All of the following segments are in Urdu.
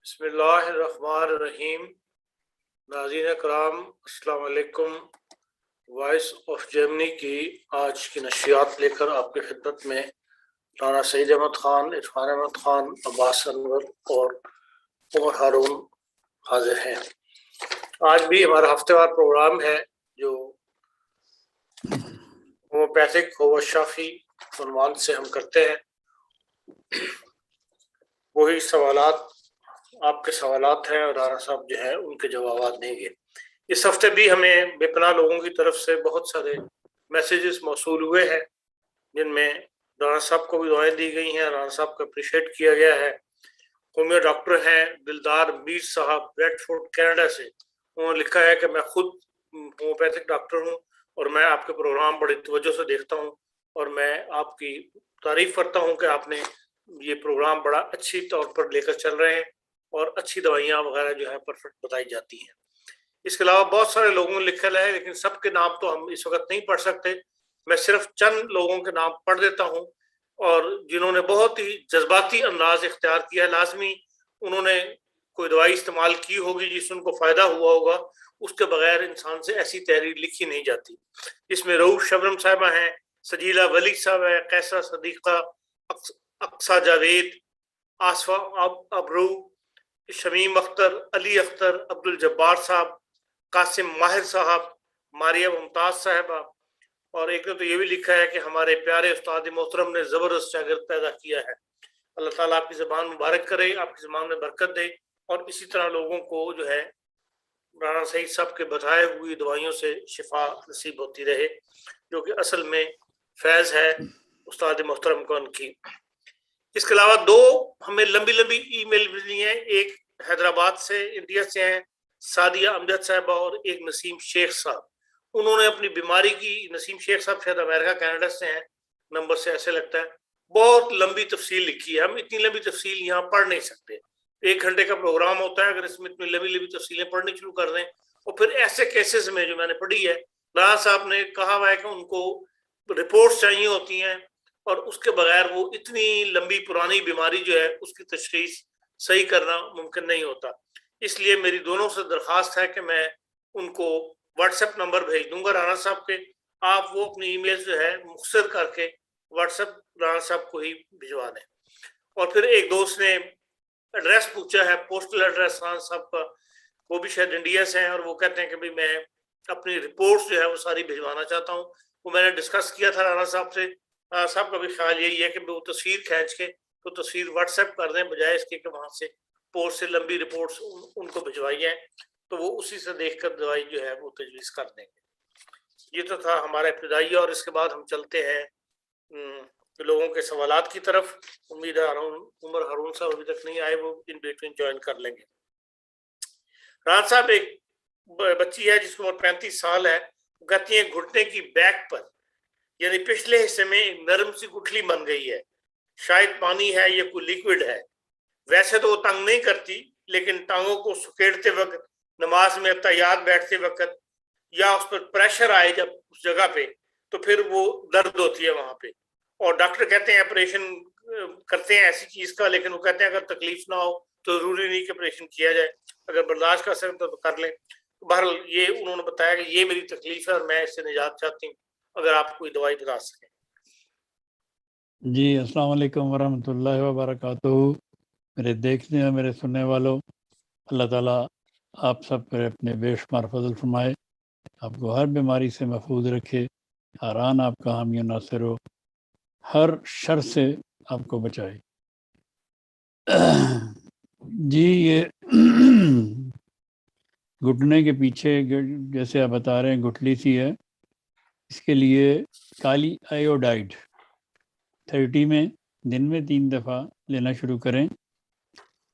بسم اللہ الرحمن الرحیم۔ ناظرین کرام السلام علیکم۔ وائس آف جرمنی کی آج کی نشریات لے کر آپ کی خدمت میں رانا سعید احمد خان، عرفان احمد خان، عباس انور اور عمر ہارون حاضر ہیں۔ آج بھی ہمارا ہفتے وار پروگرام ہے جو ہومیوپیتھک ہووا شافی عنوان سے ہم کرتے ہیں۔ وہی سوالات آپ کے سوالات ہیں اور رانا صاحب جو ہیں ان کے جوابات دیں گے۔ اس ہفتے بھی ہمیں بے پناہ لوگوں کی طرف سے بہت سارے میسیجز موصول ہوئے ہیں جن میں رانا صاحب کو بھی دعائیں دی گئی ہیں، رانا صاحب کو اپریشیٹ کیا گیا ہے۔ ہومیو ڈاکٹر ہیں دلدار میر صاحب بریڈ فورڈ کینیڈا سے، انہوں نے لکھا ہے کہ میں خود ہومیوپیتھک ڈاکٹر ہوں اور میں آپ کے پروگرام بڑی توجہ سے دیکھتا ہوں اور میں آپ کی تعریف کرتا ہوں کہ آپ نے یہ پروگرام بڑا اچھی طور پر لے کر چل رہے ہیں اور اچھی دوائیاں وغیرہ جو ہے پرفیکٹ بتائی جاتی ہیں۔ اس کے علاوہ بہت سارے لوگوں نے لکھا ہے لیکن سب کے نام تو ہم اس وقت نہیں پڑھ سکتے، میں صرف چند لوگوں کے نام پڑھ دیتا ہوں، اور جنہوں نے بہت ہی جذباتی انداز اختیار کیا ہے، لازمی انہوں نے کوئی دوائی استعمال کی ہوگی جس سے ان کو فائدہ ہوا ہوگا، اس کے بغیر انسان سے ایسی تحریر لکھی نہیں جاتی۔ اس میں رؤوف شبنم صاحبہ ہیں، سجیلہ ولی صاحب ہے، قیصر صدیقہ، اقصی جاوید، آصفہ ابرو، شمیم اختر، علی اختر، عبد الجبار صاحب، قاسم ماہر صاحب، ماریہ ممتاز صاحبہ، اور ایک نے تو یہ بھی لکھا ہے کہ ہمارے پیارے استاد محترم نے زبردست شاگرد پیدا کیا ہے۔ اللہ تعالیٰ آپ کی زبان مبارک کرے، آپ کی زبان میں برکت دے، اور اسی طرح لوگوں کو جو ہے رانا سعید صاحب کے بتائے ہوئی دوائیوں سے شفا نصیب ہوتی رہے، جو کہ اصل میں فیض ہے استاد محترم کو ان کی۔ اس کے علاوہ دو ہمیں لمبی لمبی ای میل ملی ہیں، ایک حیدرآباد سے انڈیا سے ہیں سعدیہ امجد صاحبہ، اور ایک نسیم شیخ صاحب۔ انہوں نے اپنی بیماری کی، نسیم شیخ صاحب شاید امریکہ کینیڈا سے ہیں، نمبر سے ایسے لگتا ہے، بہت لمبی تفصیل لکھی ہے، ہم اتنی لمبی تفصیل یہاں پڑھ نہیں سکتے، 1 گھنٹے کا پروگرام ہوتا ہے، اگر اس میں اتنی لمبی لمبی تفصیلیں پڑھنی شروع کر دیں، اور پھر ایسے کیسز میں جو میں نے پڑھی ہے، رانا صاحب نے کہا ہوا ہے کہ ان کو رپورٹس چاہیے ہوتی ہیں، اور اس کے بغیر وہ اتنی لمبی پرانی بیماری جو ہے اس کی تشخیص صحیح کرنا ممکن نہیں ہوتا۔ اس لیے میری دونوں سے درخواست ہے کہ میں ان کو واٹس ایپ نمبر بھیج دوں گا رانا صاحب کے، آپ وہ اپنی ای میل جو ہے مختصر کر کے واٹس ایپ رانا صاحب کو ہی بھجوا دیں۔ اور پھر ایک دوست نے ایڈریس پوچھا ہے، پوسٹل ایڈریس رانا صاحب کا، وہ بھی شاید انڈیا سے ہیں، اور وہ کہتے ہیں کہ بھئی میں اپنی رپورٹس جو ہے وہ ساری بھجوانا چاہتا ہوں۔ وہ میں نے ڈسکس کیا تھا رانا صاحب سے، صاحب کا بھی خیال یہی ہے کہ وہ تصویر کھینچ کے تو تصویر واٹس ایپ کر دیں، بجائے اس کے کہ وہاں سے پوسٹ سے لمبی رپورٹس ان کو بھجوائی جائیں، تو وہ اسی سے دیکھ کر دوائی جو ہے وہ تجویز کر دیں گے۔ یہ تو تھا ہمارا ابتدائی، اور اس کے بعد ہم چلتے ہیں لوگوں کے سوالات کی طرف۔ امید ہے عمر ہارون صاحب ابھی تک نہیں آئے، وہ ان بٹوین جوائن کر لیں گے۔ رانا صاحب ایک بچی ہے جس کی عمر 35 سال ہے، وہ کہتی ہیں گھٹنے کی بیک پر یعنی پچھلے حصے میں ایک نرم سی گٹھلی بن گئی ہے، شاید پانی ہے یا کوئی لیکوڈ ہے، ویسے تو وہ تنگ نہیں کرتی لیکن ٹانگوں کو سکیڑتے وقت، نماز میں اتحیات بیٹھتے وقت، یا اس پر پریشر آئے جب اس جگہ پہ، تو پھر وہ درد ہوتی ہے وہاں پہ، اور ڈاکٹر کہتے ہیں آپریشن کرتے ہیں ایسی چیز کا، لیکن وہ کہتے ہیں اگر تکلیف نہ ہو تو ضروری نہیں کہ آپریشن کیا جائے، اگر برداشت کر سکتے تو کر لیں۔ بہرحال یہ انہوں نے بتایا کہ یہ میری تکلیف ہے اور میں اس سے نجات چاہتی ہوں، اگر آپ کوئی دوائی بتا سکیں۔ جی السلام علیکم ورحمۃ اللہ وبرکاتہ۔ میرے دیکھنے اور میرے سننے والوں، اللہ تعالیٰ آپ سب پر اپنے بے شمار فضل فرمائے، آپ کو ہر بیماری سے محفوظ رکھے، حران آپ کا حامی و ناصر ہو، ہر شر سے آپ کو بچائے۔ جی یہ گھٹنے کے پیچھے جیسے آپ بتا رہے ہیں گٹھلی سی ہے، اس کے لیے کالی آیوڈائڈ 30 میں دن میں 3 دفعہ لینا شروع کریں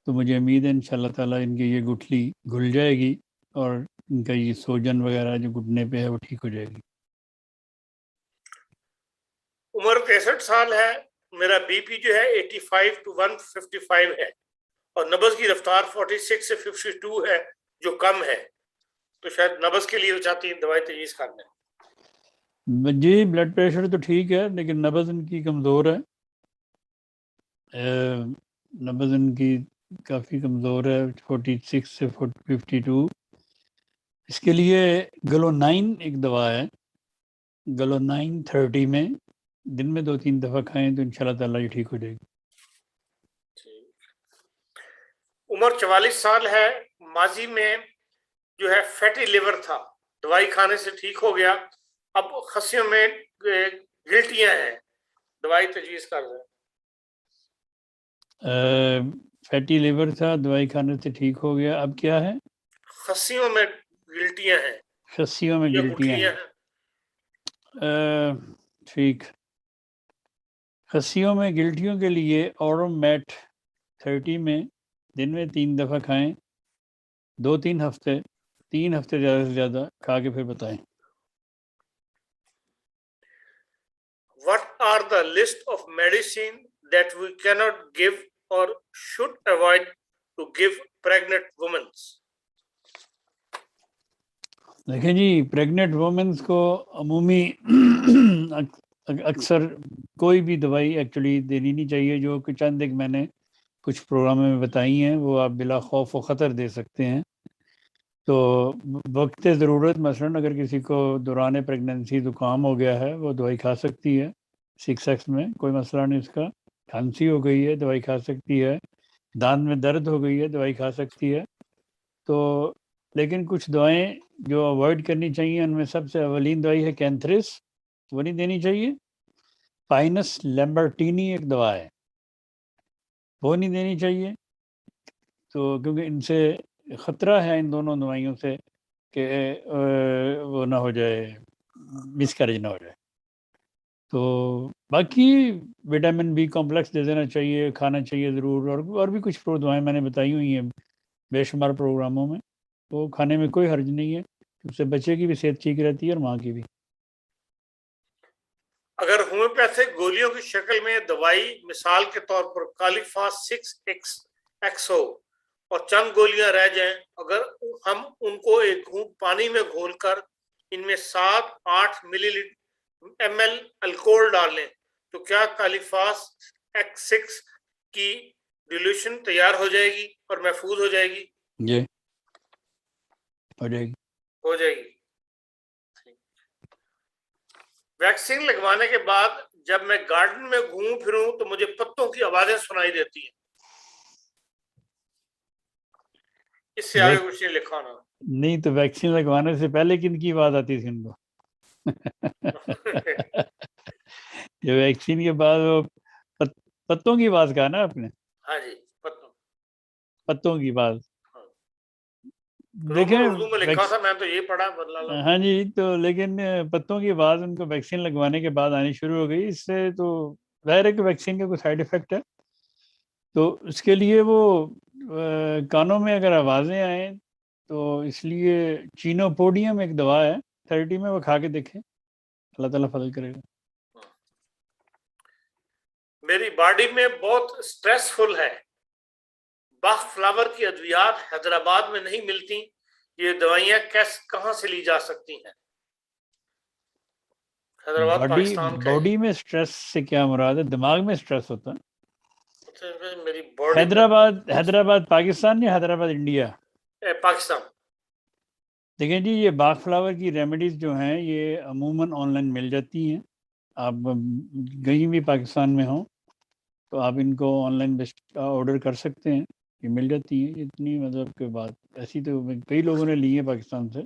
تو مجھے امید ہے انشاءاللہ تعالیٰ ان کی یہ گٹھلی گھل جائے گی اور ان کا یہ سوجن وغیرہ جو گھٹنے پہ ہے وہ ٹھیک ہو جائے گی۔ عمر 63 سال ہے، میرا بی پی جو ہے 85 to 155 ہے، اور نبض کی رفتار 46 سے 52 ہے جو کم ہے، تو شاید نبض کے لیے وہ چاہتی ہیں دوائی تجویز کر دیں۔ جی بلڈ پریشر تو ٹھیک ہے لیکن نبض ان کی کمزور ہے، نبض ان کی کافی کمزور ہے 46 سے 52. اس کے لیے گلونائن ایک دوا ہے، گلونائن 30 میں دن میں 2-3 دفعہ کھائیں تو انشاءاللہ تعالیٰ یہ ٹھیک ہو جائے گی. عمر 44 سال ہے، ماضی میں جو ہے فیٹی لیور تھا، دوائی کھانے سے ٹھیک ہو گیا، اب خصیوں میں گلٹیاں ہیں، دوائی تجویز کر رہے ہیں. فیٹی لیور تھا، دوائی کھانے سے ٹھیک ہو گیا، اب کیا ہے؟ خصیوں میں گلٹیاں ہیں خصیوں میں یا گلٹیاں ہیں. ٹھیک. خصیوں میں گلٹیوں کے لیے اورومیٹ 30 میں دن میں 3 دفعہ کھائیں، 2-3 ہفتے، 3 ہفتے زیادہ سے زیادہ کھا کے پھر بتائیں. What are the list of medicine that we cannot give or should avoid to give pregnant women? دیکھیں جی، پریگننٹ وومنس کو عمومی اکثر کوئی بھی دوائی ایکچولی دینی نہیں چاہیے. جو کہ چند ایک میں نے کچھ پروگراموں میں بتائی ہیں وہ آپ بلا خوف و خطر دے سکتے ہیں. تو وقت ضرورت مثلا اگر کسی کو دوران پریگننسی زکام ہو گیا ہے وہ دوائی کھا سکتی ہے، 6X میں کوئی مسئلہ نہیں اس کا. کھانسی ہو گئی ہے دوائی کھا سکتی ہے، دانت میں درد ہو گئی ہے دوائی کھا سکتی ہے. تو لیکن کچھ دوائیں جو اوائڈ کرنی چاہیے، ان میں سب سے اولین دوائی ہے کینتھرس، وہ نہیں دینی چاہیے. پائنس لیمبرٹینی ایک دوا ہے، وہ نہیں دینی چاہیے. تو کیونکہ ان سے خطرہ ہے ان دونوں دوائیوں سے کہ وہ نہ ہو جائے، مسکیریج نہ ہو جائے. تو باقی وٹامن بی کمپلیکس دے دینا چاہیے، کھانا چاہیے ضرور. اور بھی کچھ دوائیں میں نے بتائی ہوئی ہیں بے شمار پروگراموں میں، وہ کھانے میں کوئی حرج نہیں ہے. اس سے بچے کی بھی صحت ٹھیک رہتی ہے اور ماں کی بھی. اگر ہومیوپیتھک گولیوں کی شکل میں دوائی مثال کے طور پر کالیفاس 6X ہو اور چند گولیاں رہ جائیں، اگر ہم ان کو ایک گھونٹ پانی میں گھول کر ان میں 7-8 ml الکوہل ڈال لیں تو کیا کالیفاس X6 کی ڈیلوشن تیار ہو جائے گی اور محفوظ ہو جائے گی؟ جی ہو جائے گی. ہو جائے گی. ویکسین لگوانے کے بعد جب میں گارڈن میں گھوموں پھروں تو مجھے پتوں کی آوازیں سنائی دیتی ہیں، اس سے آگے کچھ نہیں لکھا نا. نہیں تو ویکسین لگوانے سے پہلے کن کی آواز آتی تھی ان کو؟ جو ویکسین کے بعد وہ پتوں کی آواز کہا نا آپ نے؟ ہاں جی، پتوں کی آواز. دیکھیں اردو میں لکھا تھا، میں تو یہ پڑھا بدلا. ہاں جی، تو لیکن پتوں کی آواز ان کو ویکسین لگوانے کے بعد آنی شروع ہو گئی. اس سے تو ظاہر ہے کہ ویکسین کا کوئی سائیڈ ایفیکٹ ہے، تو اس کے لیے وہ کانوں میں اگر آوازیں آئیں تو اس لیے چینوپوڈیم ایک دوا ہے 30 میں، وہ کھا کے دیکھیں، اللہ تعالیٰ فضل کرے گا. میری باڈی میں بہت سٹریس فل ہے، باخ فلاور کی ادویات حیدرآباد میں نہیں ملتی، یہ دوائیاں کہاں سے لی جا سکتی ہیں؟ حیدرآباد پاکستان کا باڈی میں سٹریس سے کیا مراد ہے؟ دماغ میں سٹریس ہوتا ہے. میری باڈی حیدرآباد پاکستان یا حیدرآباد انڈیا؟ پاکستان. دیکھیں جی، یہ باغ فلاور کی ریمیڈیز جو ہیں یہ عموماً آن لائن مل جاتی ہیں. آپ کہیں بھی پاکستان میں ہوں تو آپ ان کو آن لائن آرڈر کر سکتے ہیں، یہ مل جاتی ہیں. اتنی مطلب کہ بات ایسی تو کئی لوگوں نے لی ہے پاکستان سے.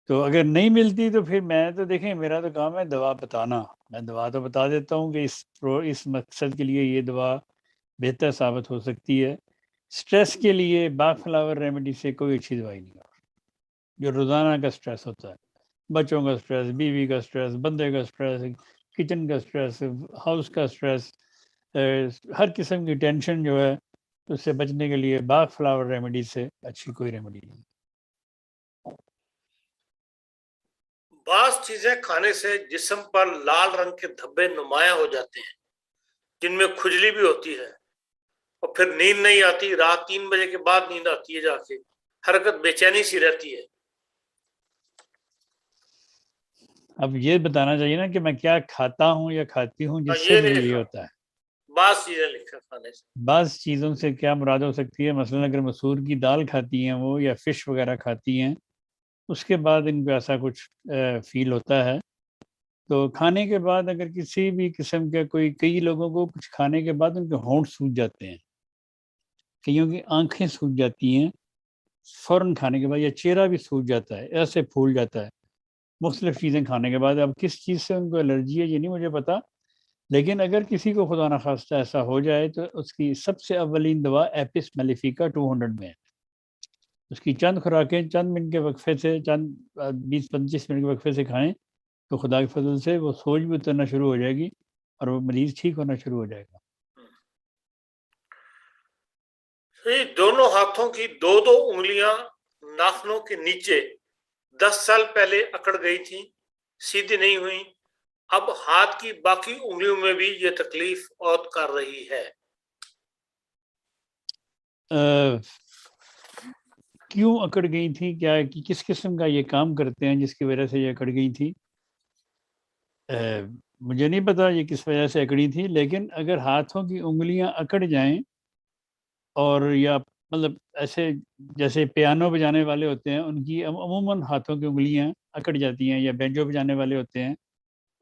تو اگر نہیں ملتی تو پھر میں تو دیکھیں میرا تو کام ہے دوا بتانا، میں دوا تو بتا دیتا ہوں کہ اس مقصد کے لیے یہ دوا بہتر ثابت ہو سکتی ہے. سٹریس کے لیے باغ فلاور ریمیڈی سے کوئی اچھی دوائی نہیں ہے. جو روزانہ کا سٹریس ہوتا ہے، بچوں کا سٹریس، بیوی کا سٹریس، بندے کا سٹریس، کچن کا سٹریس، ہاؤس کا سٹریس، ہر قسم کی ٹینشن جو ہے اس سے بچنے کے لیے باغ فلاور ریمیڈی سے اچھی کوئی ریمیڈی نہیں. بعض چیزیں کھانے سے جسم پر لال رنگ کے دھبے نمایاں ہو جاتے ہیں جن میں کھجلی بھی ہوتی ہے اور پھر نیند نہیں آتی، رات 3 بجے کے بعد نیند آتی ہے، جا کے حرکت بے چینی سی رہتی ہے. اب یہ بتانا چاہیے نا کہ میں کیا کھاتا ہوں یا کھاتی ہوں جس سے یہ مجھے نہیں یہ لکھا، ہوتا ہے. بعض چیزیں لکھا کھانے سے. بعض چیزوں سے کیا مراد ہو سکتی ہے؟ مثلا اگر مسور کی دال کھاتی ہیں وہ یا فش وغیرہ کھاتی ہیں، اس کے بعد ان کو ایسا کچھ فیل ہوتا ہے. تو کھانے کے بعد اگر کسی بھی قسم کے کئی لوگوں کو کچھ کھانے کے بعد ان کے ہونٹ سوج جاتے ہیں، کئیوں کی آنکھیں سوج جاتی ہیں فوراً کھانے کے بعد، یا چہرہ بھی سوج جاتا ہے، ایسے پھول جاتا ہے مختلف چیزیں کھانے کے بعد. اب کس چیز سے ان کو الرجی ہے یہ نہیں مجھے پتا، لیکن اگر کسی کو خدا نخواستہ ایسا ہو جائے تو اس کی سب سے اولین دوا ایپس میلیفیکا 200 میں ہے. اس کی چند خوراکیں چند منٹ کے وقفے سے، چند 20-25 منٹ کے وقفے سے کھائیں تو خدا کے فضل سے وہ سوج بھی اترنا شروع ہو جائے گی اور وہ مریض ٹھیک ہونا شروع ہو جائے گا. دونوں ہاتھوں کی 2 انگلیاں ناخنوں کے نیچے 10 سال پہلے اکڑ گئی تھیں، سیدھی نہیں ہوئی. اب ہاتھ کی باقی انگلیوں میں بھی یہ تکلیف عود کر رہی ہے. کیوں اکڑ گئی تھی؟ کیا کس قسم کا یہ کام کرتے ہیں جس کی وجہ سے یہ اکڑ گئی تھی؟ مجھے نہیں پتا یہ کس وجہ سے اکڑی تھی، لیکن اگر ہاتھوں کی انگلیاں اکڑ جائیں اور یا مطلب ایسے جیسے پیانو بجانے والے ہوتے ہیں ان کی عموماً ہاتھوں کی انگلیاں اکڑ جاتی ہیں، یا بینجو بجانے والے ہوتے ہیں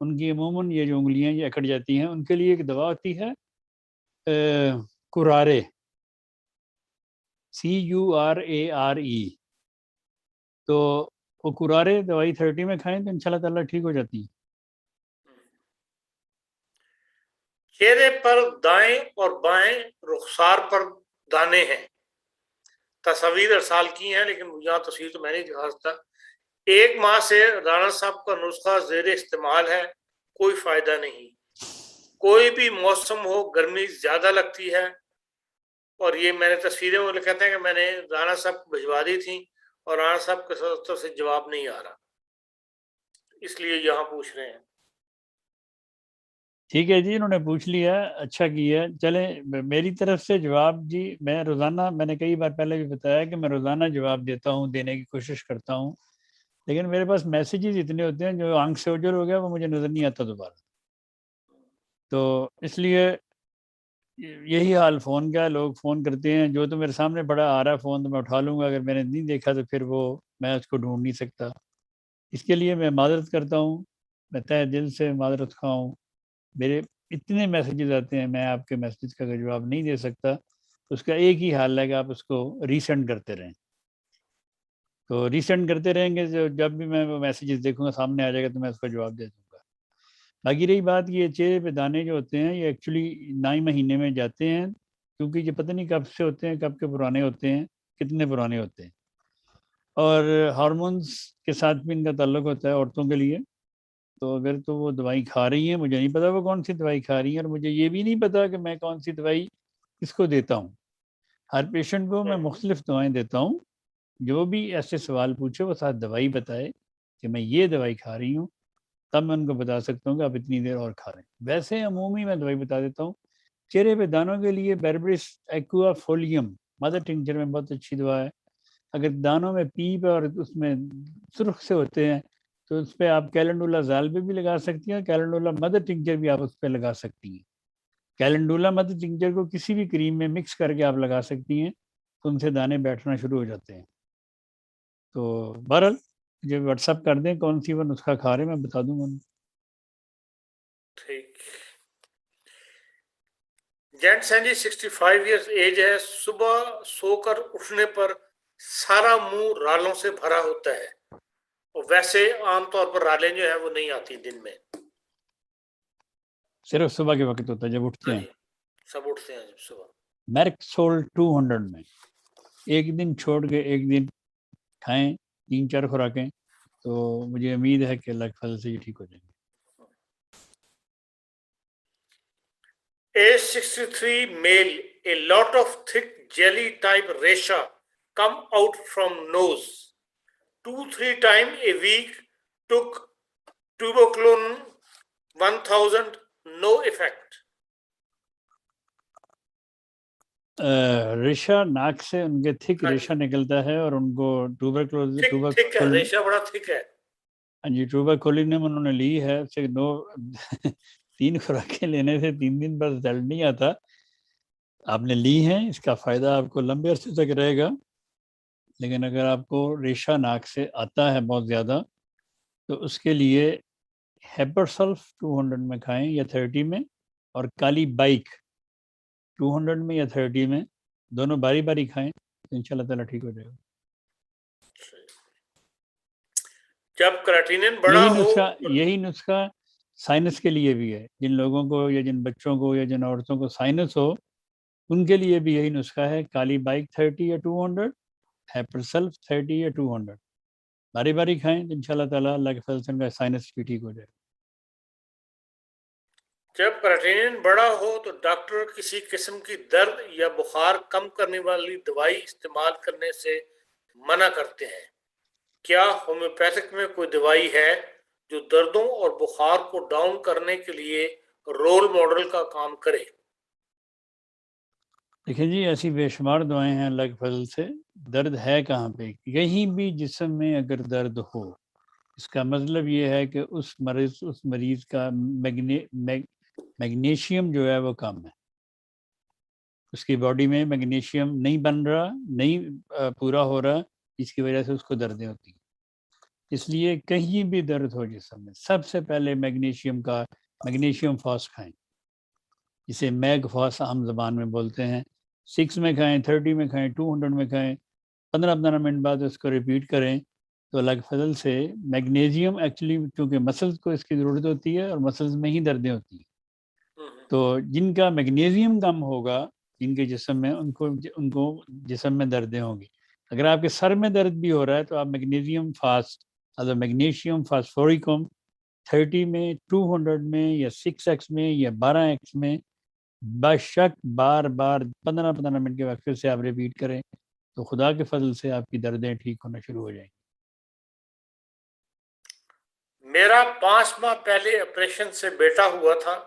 ان کی عموماً یہ جو انگلیاں یہ اکڑ جاتی ہیں، ان کے لیے ایک دوا ہوتی ہے کورارے، CURARE. تو وہ کورارے دوائی 30 میں کھائیں تو انشاءاللہ تعالیٰ ٹھیک ہو جاتی ہیں. چہرے پر دائیں اور بائیں رخسار پر دانے ہیں. تصاویر ارسال کی ہیں لیکن یہاں تصویر تو میں نہیں دکھا سکتا. 1 ماہ سے رانا صاحب کا نسخہ زیر استعمال ہے، کوئی فائدہ نہیں. کوئی بھی موسم ہو گرمی زیادہ لگتی ہے، اور یہ میں نے تصویریں وہ کہتے ہیں کہ میں نے رانا صاحب کو بھجوا دی تھیں اور رانا صاحب کے طرف سے جواب نہیں آ رہا، اس لیے یہاں پوچھ رہے ہیں. ٹھیک ہے جی، انہوں نے پوچھ لیا، اچھا کیا. چلیں میری طرف سے جواب جی، میں روزانہ، میں نے کئی بار پہلے بھی بتایا کہ میں روزانہ جواب دیتا ہوں، دینے کی کوشش کرتا ہوں، لیکن میرے پاس میسیجز اتنے ہوتے ہیں جو آنکھ سے اوجھل ہو گیا وہ مجھے نظر نہیں آتا دوبارہ. تو اس لیے یہی حال فون کا ہے، لوگ فون کرتے ہیں، جو تو میرے سامنے بڑا آ رہا ہے فون تو میں اٹھا لوں گا، اگر میں نے نہیں دیکھا تو پھر وہ میں اس کو ڈھونڈ نہیں سکتا. اس کے لیے میں معذرت کرتا ہوں، میں تہ دل سے معذرت خواہ ہوں. میرے اتنے میسیجز آتے ہیں، میں آپ کے میسیج کا جواب نہیں دے سکتا. اس کا ایک ہی حال ہے کہ آپ اس کو ریسینڈ کرتے رہیں. تو ریسینڈ کرتے رہیں گے، جب بھی میں وہ میسیجز دیکھوں گا سامنے آ جائے گا تو میں اس کا جواب دے دوں گا. باقی رہی بات، یہ چہرے پہ دانے جو ہوتے ہیں یہ ایکچولی 9 مہینے میں جاتے ہیں، کیونکہ یہ پتہ نہیں کب سے ہوتے ہیں، کب کے پرانے ہوتے ہیں، کتنے پرانے ہوتے ہیں، اور ہارمونز کے ساتھ بھی ان کا تعلق ہوتا ہے عورتوں کے لیے. تو اگر تو وہ دوائی کھا رہی ہیں، مجھے نہیں پتا وہ کون سی دوائی کھا رہی ہیں، اور مجھے یہ بھی نہیں پتا کہ میں کون سی دوائی کس کو دیتا ہوں. ہر پیشنٹ کو میں مختلف دوائیں دیتا ہوں. جو بھی ایسے سوال پوچھے وہ ساتھ دوائی بتائے کہ میں یہ دوائی کھا رہی ہوں، تب میں ان کو بتا سکتا ہوں کہ آپ اتنی دیر اور کھا رہے ہیں. ویسے عمومی میں دوائی بتا دیتا ہوں. چہرے پہ دانوں کے لیے بیربرس ایکوا فولیم مدر ٹنکچر میں بہت اچھی دوا ہے. اگر دانوں میں پیپ اور اس میں سرخ سے ہوتے ہیں تو اس پہ آپ کیلنڈولا زال پہ بھی لگا سکتی ہیں، کیلنڈولا مدر ٹنکچر بھی آپ اس پہ لگا سکتی ہیں. کیلنڈولا مدر ٹنکچر کو کسی بھی کریم میں مکس کر کے آپ لگا سکتی ہیں تو ان سے دانے بیٹھنا شروع ہو جاتے ہیں. تو بہرحال مجھے واٹس ایپ کر دیں کون سی وہ نسخہ کھا رہے ہیں، میں بتا دوں گا. ٹھیک. جینٹس ہیں جی، 65 ایئرس ایج ہے. صبح سو کر اٹھنے پر سارا منہ رالوں سے بھرا ہوتا ہے، اور ویسے عام طور پر رالیں جو ہیں وہ نہیں آتی دن میں. صرف صبح کے وقت ہوتا ہے جب اٹھتے ہاں ہیں. جی، سب اٹھتے ہیں جب صبح. میرکسول 200 میں ایک دن چھوڑ کے ایک دن کھائیں 3-4 خوراکیں، تو مجھے امید ہے کہ اللہ کے فضل سے یہ ٹھیک ہو جائیں گے. Age 63 male, a lot of thick jelly type resha come out from nose. 2-3 times a week, took tuberculin 1000, no effect. ریشہ ناک سے ان کے تھک ریشہ نکلتا ہے اور ان کو ٹھیک ہے، ریشہ بڑا تھک ہے. ہاں جی، ٹوبرکولینم انہوں نے لی ہے. 3 خوراکیں لینے سے 3 دن بعد رزلٹ نہیں آتا. آپ نے لی ہیں، اس کا فائدہ آپ کو لمبے عرصے تک رہے گا، لیکن اگر آپ کو ریشہ ناک سے آتا ہے بہت زیادہ تو اس کے لیے ہیپرسلف 200 میں کھائیں یا 30 میں، اور کالی بائک 200 میں یا 30 میں، دونوں باری باری کھائیں تو ان شاء اللہ تعالیٰ ٹھیک ہو جائے گا. جب کریٹینن بڑا ہو. یہی نسخہ سائنس کے لیے بھی ہے. جن لوگوں کو یا جن بچوں کو یا جن عورتوں کو سائنس ہو ان کے لیے بھی یہی نسخہ ہے. کالی بائک 30 یا 200، ہیپرسلف 30 یا 200 باری باری کھائیں تو ان شاء اللہ تعالیٰ اللہ کے فضل سے ان کا سائنس بھی ٹھیک ہو جائے. جب کریٹینن بڑا ہو تو ڈاکٹر کسی قسم کی درد یا بخار کم کرنے والی دوائی استعمال کرنے سے منع کرتے ہیں. کیا ہومیوپیتھک میں کوئی دوائی ہے جو دردوں اور بخار کو ڈاؤن کرنے کے لیے رول ماڈل کا کام کرے؟ دیکھیں جی، ایسی بے شمار دعائیں ہیں اللہ کے فضل سے. درد ہے کہاں پہ؟ کہیں بھی جسم میں اگر درد ہو، اس کا مطلب یہ ہے کہ اس مریض کا میگنیشیم جو ہے وہ کم ہے. اس کی باڈی میں میگنیشیم نہیں بن رہا، نہیں پورا ہو رہا، جس کی وجہ سے اس کو دردیں ہوتی ہیں. اس لیے کہیں بھی درد ہو جسم میں، سب سے پہلے میگنیشیم فاس کھائیں، جسے میگ فاس عام زبان میں بولتے ہیں. 6 میں کھائیں، 30 میں کھائیں، 200 میں کھائیں. 15 منٹ بعد اس کو ریپیٹ کریں تو اللہ کے فضل سے میگنیزیم ایکچولی چونکہ مسلز کو اس کی ضرورت ہوتی ہے اور مسلز میں ہی دردیں ہوتی ہیں. تو جن کا میگنیزیم کم ہوگا جن کے جسم میں، ان کو جسم میں دردیں ہوں گی. اگر آپ کے سر میں درد بھی ہو رہا ہے تو آپ میگنیزیم فاسٹ میگنیشیم فاسفوریکم 30 میں، 200 میں، یا 6x میں، یا 12x میں بشک بار بار 15 منٹ کے وقفے سے آپ ریپیٹ کریں تو خدا کے فضل سے آپ کی دردیں ٹھیک ہونا شروع ہو جائیں گی. میرا 5 ماہ پہلے آپریشن سے بیٹا ہوا تھا.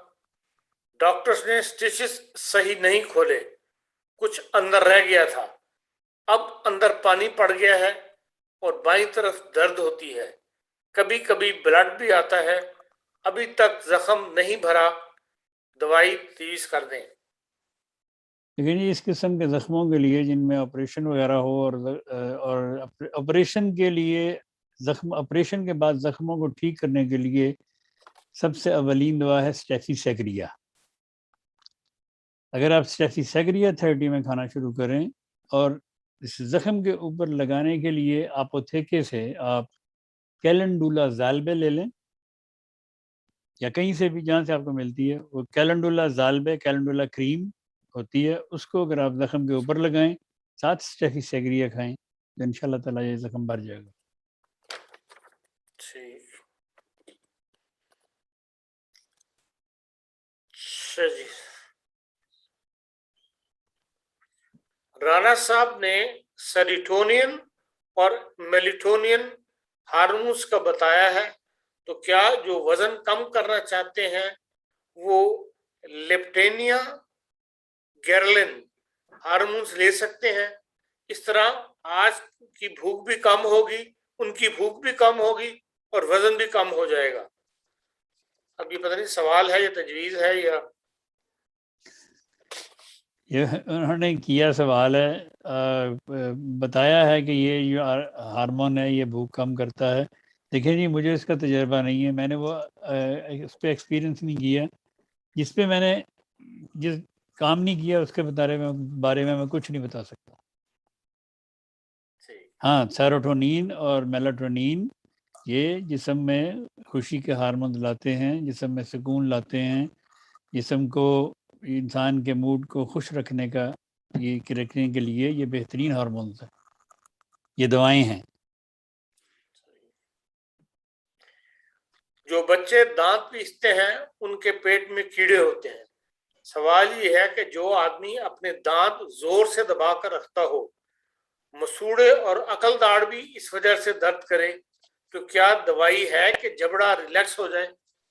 ڈاکٹرز نے سٹیچز صحیح نہیں کھولے، کچھ اندر رہ گیا تھا. اب اندر پانی پڑ گیا ہے اور بائیں طرف درد ہوتی ہے. کبھی کبھی بلڈ بھی آتا ہے. ابھی تک زخم نہیں بھرا، دوائی تیز کر دیں. لیکن اس قسم کے زخموں کے لیے جن میں آپریشن وغیرہ ہو اور آپریشن کے لیے آپریشن کے بعد زخموں کو ٹھیک کرنے کے لیے سب سے اولین دوا ہے اسٹیفی سیگریا. اگر آپ اسٹیفی سیگریا 30 میں کھانا شروع کریں اور اس زخم کے اوپر لگانے کے لیے اپوتھیکے سے آپ کیلنڈولا زالبے لے لیں یا کہیں سے بھی جہاں سے آپ کو ملتی ہے، وہ کیلنڈولا زالبے، کیلنڈولا کریم ہوتی ہے، اس کو اگر آپ زخم کے اوپر لگائیں، ساتھ اسٹیفی سیگریا کھائیں تو ان شاء اللہ تعالیٰ یہ زخم بھر جائے گا. جی، رانا صاحب نے سیروٹونین اور میلیٹونین ہارمونز کا بتایا ہے، تو کیا جو وزن کم کرنا چاہتے ہیں وہ لیپٹینیا گیرلن ہارمونز لے سکتے ہیں؟ اس طرح آج کی بھوک بھی کم ہوگی، ان کی بھوک بھی کم ہوگی اور وزن بھی کم ہو جائے گا. اب یہ پتہ نہیں سوال ہے یا تجویز ہے یا یہ انہوں نے کیا سوال ہے، بتایا ہے کہ یہ جو ہارمون ہے یہ بھوک کم کرتا ہے. دیکھیں جی، مجھے اس کا تجربہ نہیں ہے، میں نے وہ اس پہ ایکسپیرینس نہیں کیا. جس پہ میں نے جس کام نہیں کیا اس کے بارے میں کچھ نہیں بتا سکتا. ہاں، سیروٹونین اور میلاٹونین یہ جسم میں خوشی کے ہارمون لاتے ہیں، جسم میں سکون لاتے ہیں، جسم کو انسان کے موڈ کو خوش رکھنے رکھنے کے لیے یہ بہترین ہارمونز ہیں، یہ دوائیں ہیں. جو بچے دانت پیستے ہیں ان کے پیٹ میں کیڑے ہوتے ہیں. سوال یہ ہے کہ جو آدمی اپنے دانت زور سے دبا کر رکھتا ہو، مسوڑے اور عقل داڑ بھی اس وجہ سے درد کرے، تو کیا دوائی ہے کہ جبڑا ریلیکس ہو جائے؟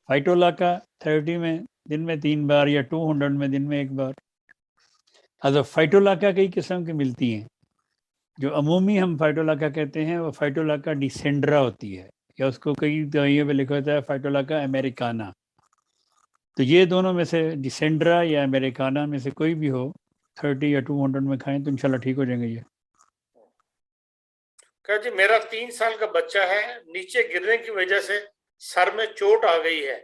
فائٹولاکا 30 میں دن میں 3 بار یا 200 میں دن میں 1 بار. فائٹولاکا کئی قسم کی ملتی ہیں. جو عمومی ہم فائٹولاکا کہتے ہیں وہ فائٹولاکا ڈیسینڈرا ہوتی ہے، یا اس کو کئی دوائیوں پہ لکھا ہوتا ہے فائٹولاکا امریکانا. تو یہ دونوں میں سے ڈسینڈرا یا امریکانا میں سے کوئی بھی ہو 30 یا 200 میں کھائیں تو انشاءاللہ ٹھیک ہو جائیں گے یہ. کہ جی میرا 3 سال کا بچہ ہے, نیچے گرنے کی وجہ سے سر میں چوٹ آ گئی ہے,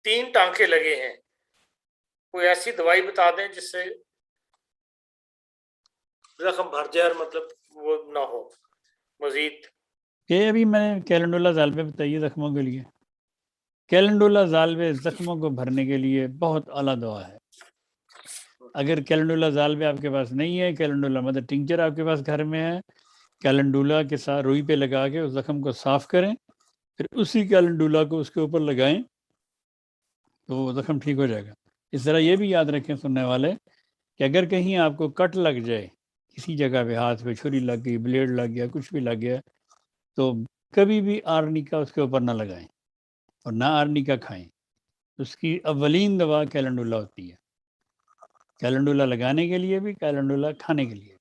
3 ٹانکے لگے ہیں, کوئی ایسی دوائی بتا دیں جس سے زخم بھر جائے اور مطلب وہ نہ ہو مزید. کہ ابھی میں نے کیلنڈولا زالبے بتائیے زخموں کے لیے. کیلنڈولا زالبے زخموں کو بھرنے کے لیے بہت اعلیٰ دوا ہے. اگر کیلنڈولا زالبے آپ کے پاس نہیں ہے, کیلنڈولا مدر ٹنکچر آپ کے پاس گھر میں ہے, کیلنڈولا کے ساتھ روئی پہ لگا کے اس زخم کو صاف کریں, پھر اسی کیلنڈولا کو اس کے اوپر لگائیں تو وہ زخم ٹھیک ہو جائے گا. اس طرح یہ بھی یاد رکھیں سننے والے کہ اگر کہیں آپ کو کٹ لگ جائے کسی جگہ پہ, ہاتھ پہ چھری لگ گئی, بلیڈ لگ گیا, کچھ بھی لگ گیا, تو کبھی بھی آرنیکا اس کے اوپر نہ لگائیں اور نہ آرنیکا کھائیں. اس کی اولین دوا کیلنڈولا ہوتی ہے, کیلنڈولا لگانے کے لیے بھی, کیلنڈولا کھانے کے لیے.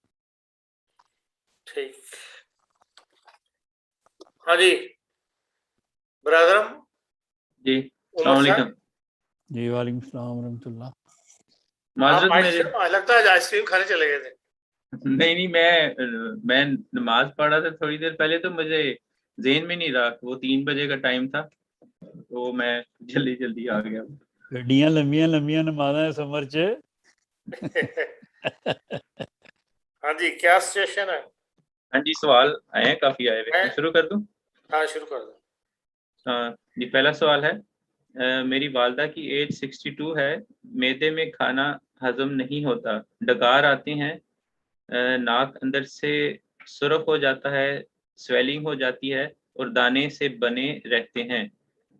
ٹھیک. ہاں جی برادرم. جی السلام علیکم. جی وعلیکم السلام ورحمۃ اللہ. معذرت میرے لگتا ہے آئس کریم کھانے چلے گئے تھے. نہیں میں نماز پڑھا تھا تھوڑی دیر پہلے, تو مجھے ذہن میں نہیں رہا, وہ 3 بجے کا ٹائم تھا تو میں جلدی آ گیا. گڈیاں لمبیاں نمازاں سمر چ. ہاں جی کیا سچویشن ہے؟ ہاں جی سوال آئے ہیں, کافی آئے ہوئے. میں شروع کر دوں؟ ہاں شروع کر دوں. جی پہلا سوال ہے, میری والدہ کی ایج 62 ہے, معدے میں کھانا ہضم نہیں ہوتا, ڈکار آتے ہیں, ناک اندر سے سرخ ہو جاتا ہے, سویلنگ ہو جاتی ہے اور دانے سے بنے رہتے ہیں,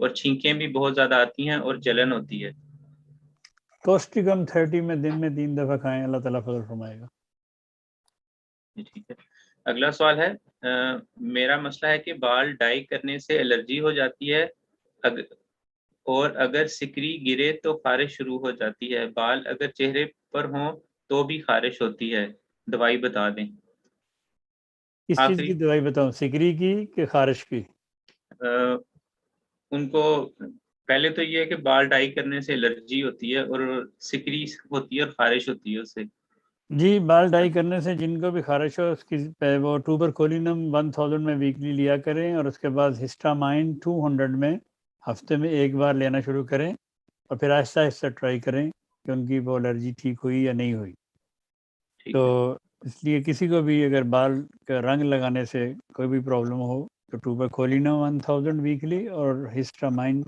اور چھینکیں بھی بہت زیادہ آتی ہیں اور جلن ہوتی ہے. کوسٹیکم 30 میں دن میں 3 دفعہ کھائیں, اللہ تعالیٰ فضل فرمائے گا. ٹھیک ہے. اگلا سوال ہے, میرا مسئلہ ہے کہ بال ڈائی کرنے سے الرجی ہو جاتی ہے, اور اگر سکری گرے تو خارش شروع ہو جاتی ہے, بال اگر چہرے پر ہوں تو بھی خارش ہوتی ہے, دوائی بتا دیں. کس چیز کی دوائی بتاؤں, سکری کی کہ خارش کی؟ ان کو پہلے تو یہ ہے کہ بال ڈائی کرنے سے الرجی ہوتی ہے اور سکری ہوتی ہے اور خارش ہوتی ہے اس سے. جی بال ڈائی کرنے سے جن کو بھی خارش ہو اس کی وہ ٹوبرکولینم 1000 میں ویکلی لیا کریں, اور اس کے بعد ہسٹامائن 200 میں ہفتے میں 1 بار لینا شروع کریں, اور پھر آہستہ آہستہ ٹرائی کریں کہ ان کی وہ الرجی ٹھیک ہوئی یا نہیں ہوئی. تو اس لیے کسی کو بھی اگر بال کا رنگ لگانے سے کوئی بھی پرابلم ہو تو ٹوبرکولینم 1000 ویکلی اور ہسٹامائن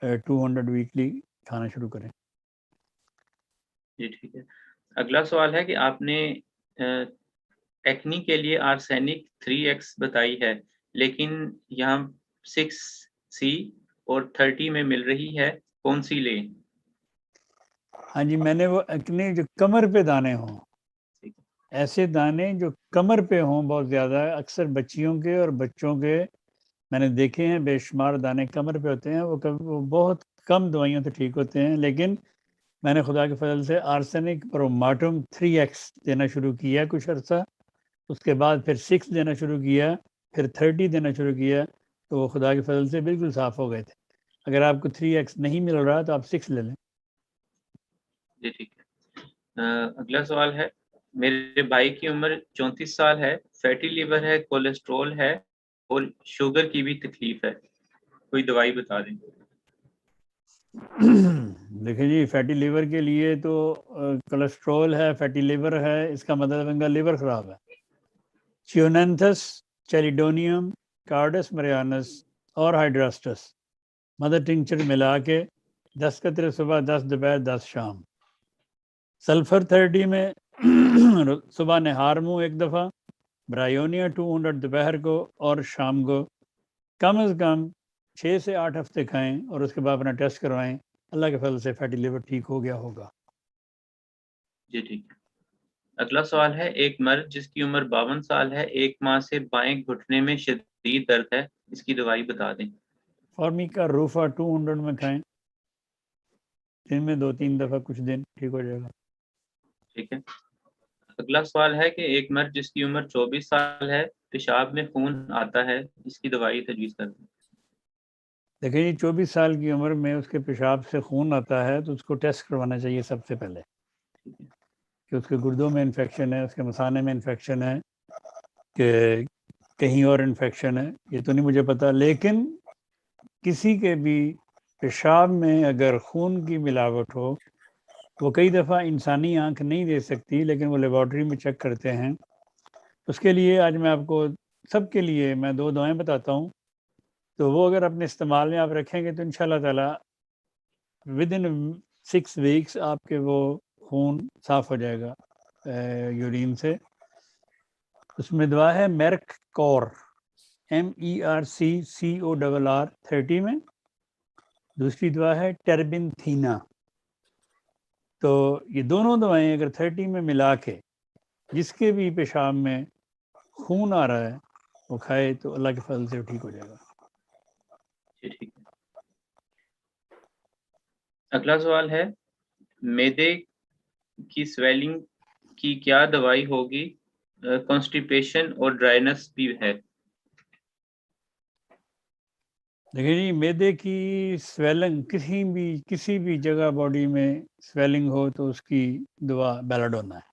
200 ویکلی کھانا شروع کریں. جی ٹھیک ہے. اگلا سوال ہے کہ آپ نے ایکنی کے لیے آرسینک 3x بتائی ہے, لیکن یہاں 6C اور 30 میں مل رہی ہے, کون سی لیں؟ ہاں جی میں نے وہ ایکنی جو کمر پہ دانے ہوں, ایسے دانے جو کمر پہ ہوں بہت زیادہ, اکثر بچیوں کے اور بچوں کے میں نے دیکھے ہیں, بے شمار دانے کمر پہ ہوتے ہیں, وہ بہت کم دوائیوں سے ٹھیک ہوتے ہیں. لیکن میں نے خدا کے فضل سے آرسینک پروماٹم 3x دینا شروع کیا کچھ عرصہ, اس کے بعد پھر 6 دینا شروع کیا, پھر 30 دینا شروع کیا, تو وہ خدا کے فضل سے بالکل صاف ہو گئے تھے. اگر آپ کو 3x نہیں مل رہا تو آپ 6 لے لیں. جی ٹھیک ہے. اگلا سوال ہے, میرے بھائی کی عمر 34 سال ہے, فیٹی لیور ہے, کولیسٹرول ہے اور شوگر کی بھی تکلیف ہے, کوئی دوائی بتا دیں. دیکھیں جی فیٹی لیور کے لیے تو کولیسٹرول ہے, فیٹی لیور ہے, اس کا مطلب ان کا لیور خراب ہے. چیونینتھس, چیلیڈونیم, کارڈس مریانس اور ہائیڈراسٹس مدر ٹنکچر ملا کے 10 قطرے صبح, 10 دوپہر, 10 شام. سلفر 30 میں صبح نہار منہ 1 دفعہ, برائیونیا 200 دوپہر کو اور شام کو, کم از کم 6 سے 8 ہفتے کھائیں, اور اس کے بعد اپنا ٹیسٹ کروائیں. اللہ کے فضل سے فیٹی لیور ٹھیک ہو گیا ہوگا. جی ٹھیک. اگلا سوال ہے, ایک مرد جس کی عمر 52 سال ہے, 1 ماہ سے بائیں گھٹنے میں شدید درد ہے, اس کی دوائی بتا دیں. فارمیکا روفا 200 میں کھائیں, دن میں 2-3 دفعہ, کچھ دن ٹھیک ہو جائے گا. ٹھیک ہے. اگلا سوال ہے کہ ایک مرد جس کی عمر 24 سال ہے, پیشاب میں خون آتا ہے, اس کی دوائی تجویز کر دیں. دیکھیں جی 24 سال کی عمر میں اس کے پیشاب سے خون آتا ہے تو اس کو ٹیسٹ کروانا چاہیے سب سے پہلے کہ اس کے گردوں میں انفیکشن ہے، اس کے مثانے میں انفیکشن ہے کہ کہیں اور انفیکشن ہے، یہ تو نہیں مجھے پتا، لیکن کسی کے بھی پیشاب میں اگر خون کی ملاوٹ ہو، وہ کئی دفعہ انسانی آنکھ نہیں دے سکتی لیکن وہ لیبارٹری میں چیک کرتے ہیں. اس کے لیے آج میں آپ کو سب کے لیے میں 2 دعائیں بتاتا ہوں، تو وہ اگر اپنے استعمال میں آپ رکھیں گے تو انشاءاللہ تعالی ودن 6 ویکس آپ کے وہ خون صاف ہو جائے گا یورین سے. اس میں دعا ہے میرک کور، MERCCORR 30 میں. دوسری دعا ہے ٹربن تھینا. تو یہ دونوں دعائیں اگر 30 میں ملا کے جس کے بھی پیشاب میں خون آ رہا ہے وہ کھائے تو اللہ کے فضل سے ٹھیک ہو جائے گا. ٹھیک ہے. اگلا سوال ہے معدے کی سویلنگ کی کیا دوائی ہوگی؟ کانسٹیپیشن اور ڈرائنس بھی ہے. دیکھیں جی معدے کی سویلنگ کسی بھی جگہ باڈی میں سویلنگ ہو تو اس کی دوا بیلاڈونا ہے.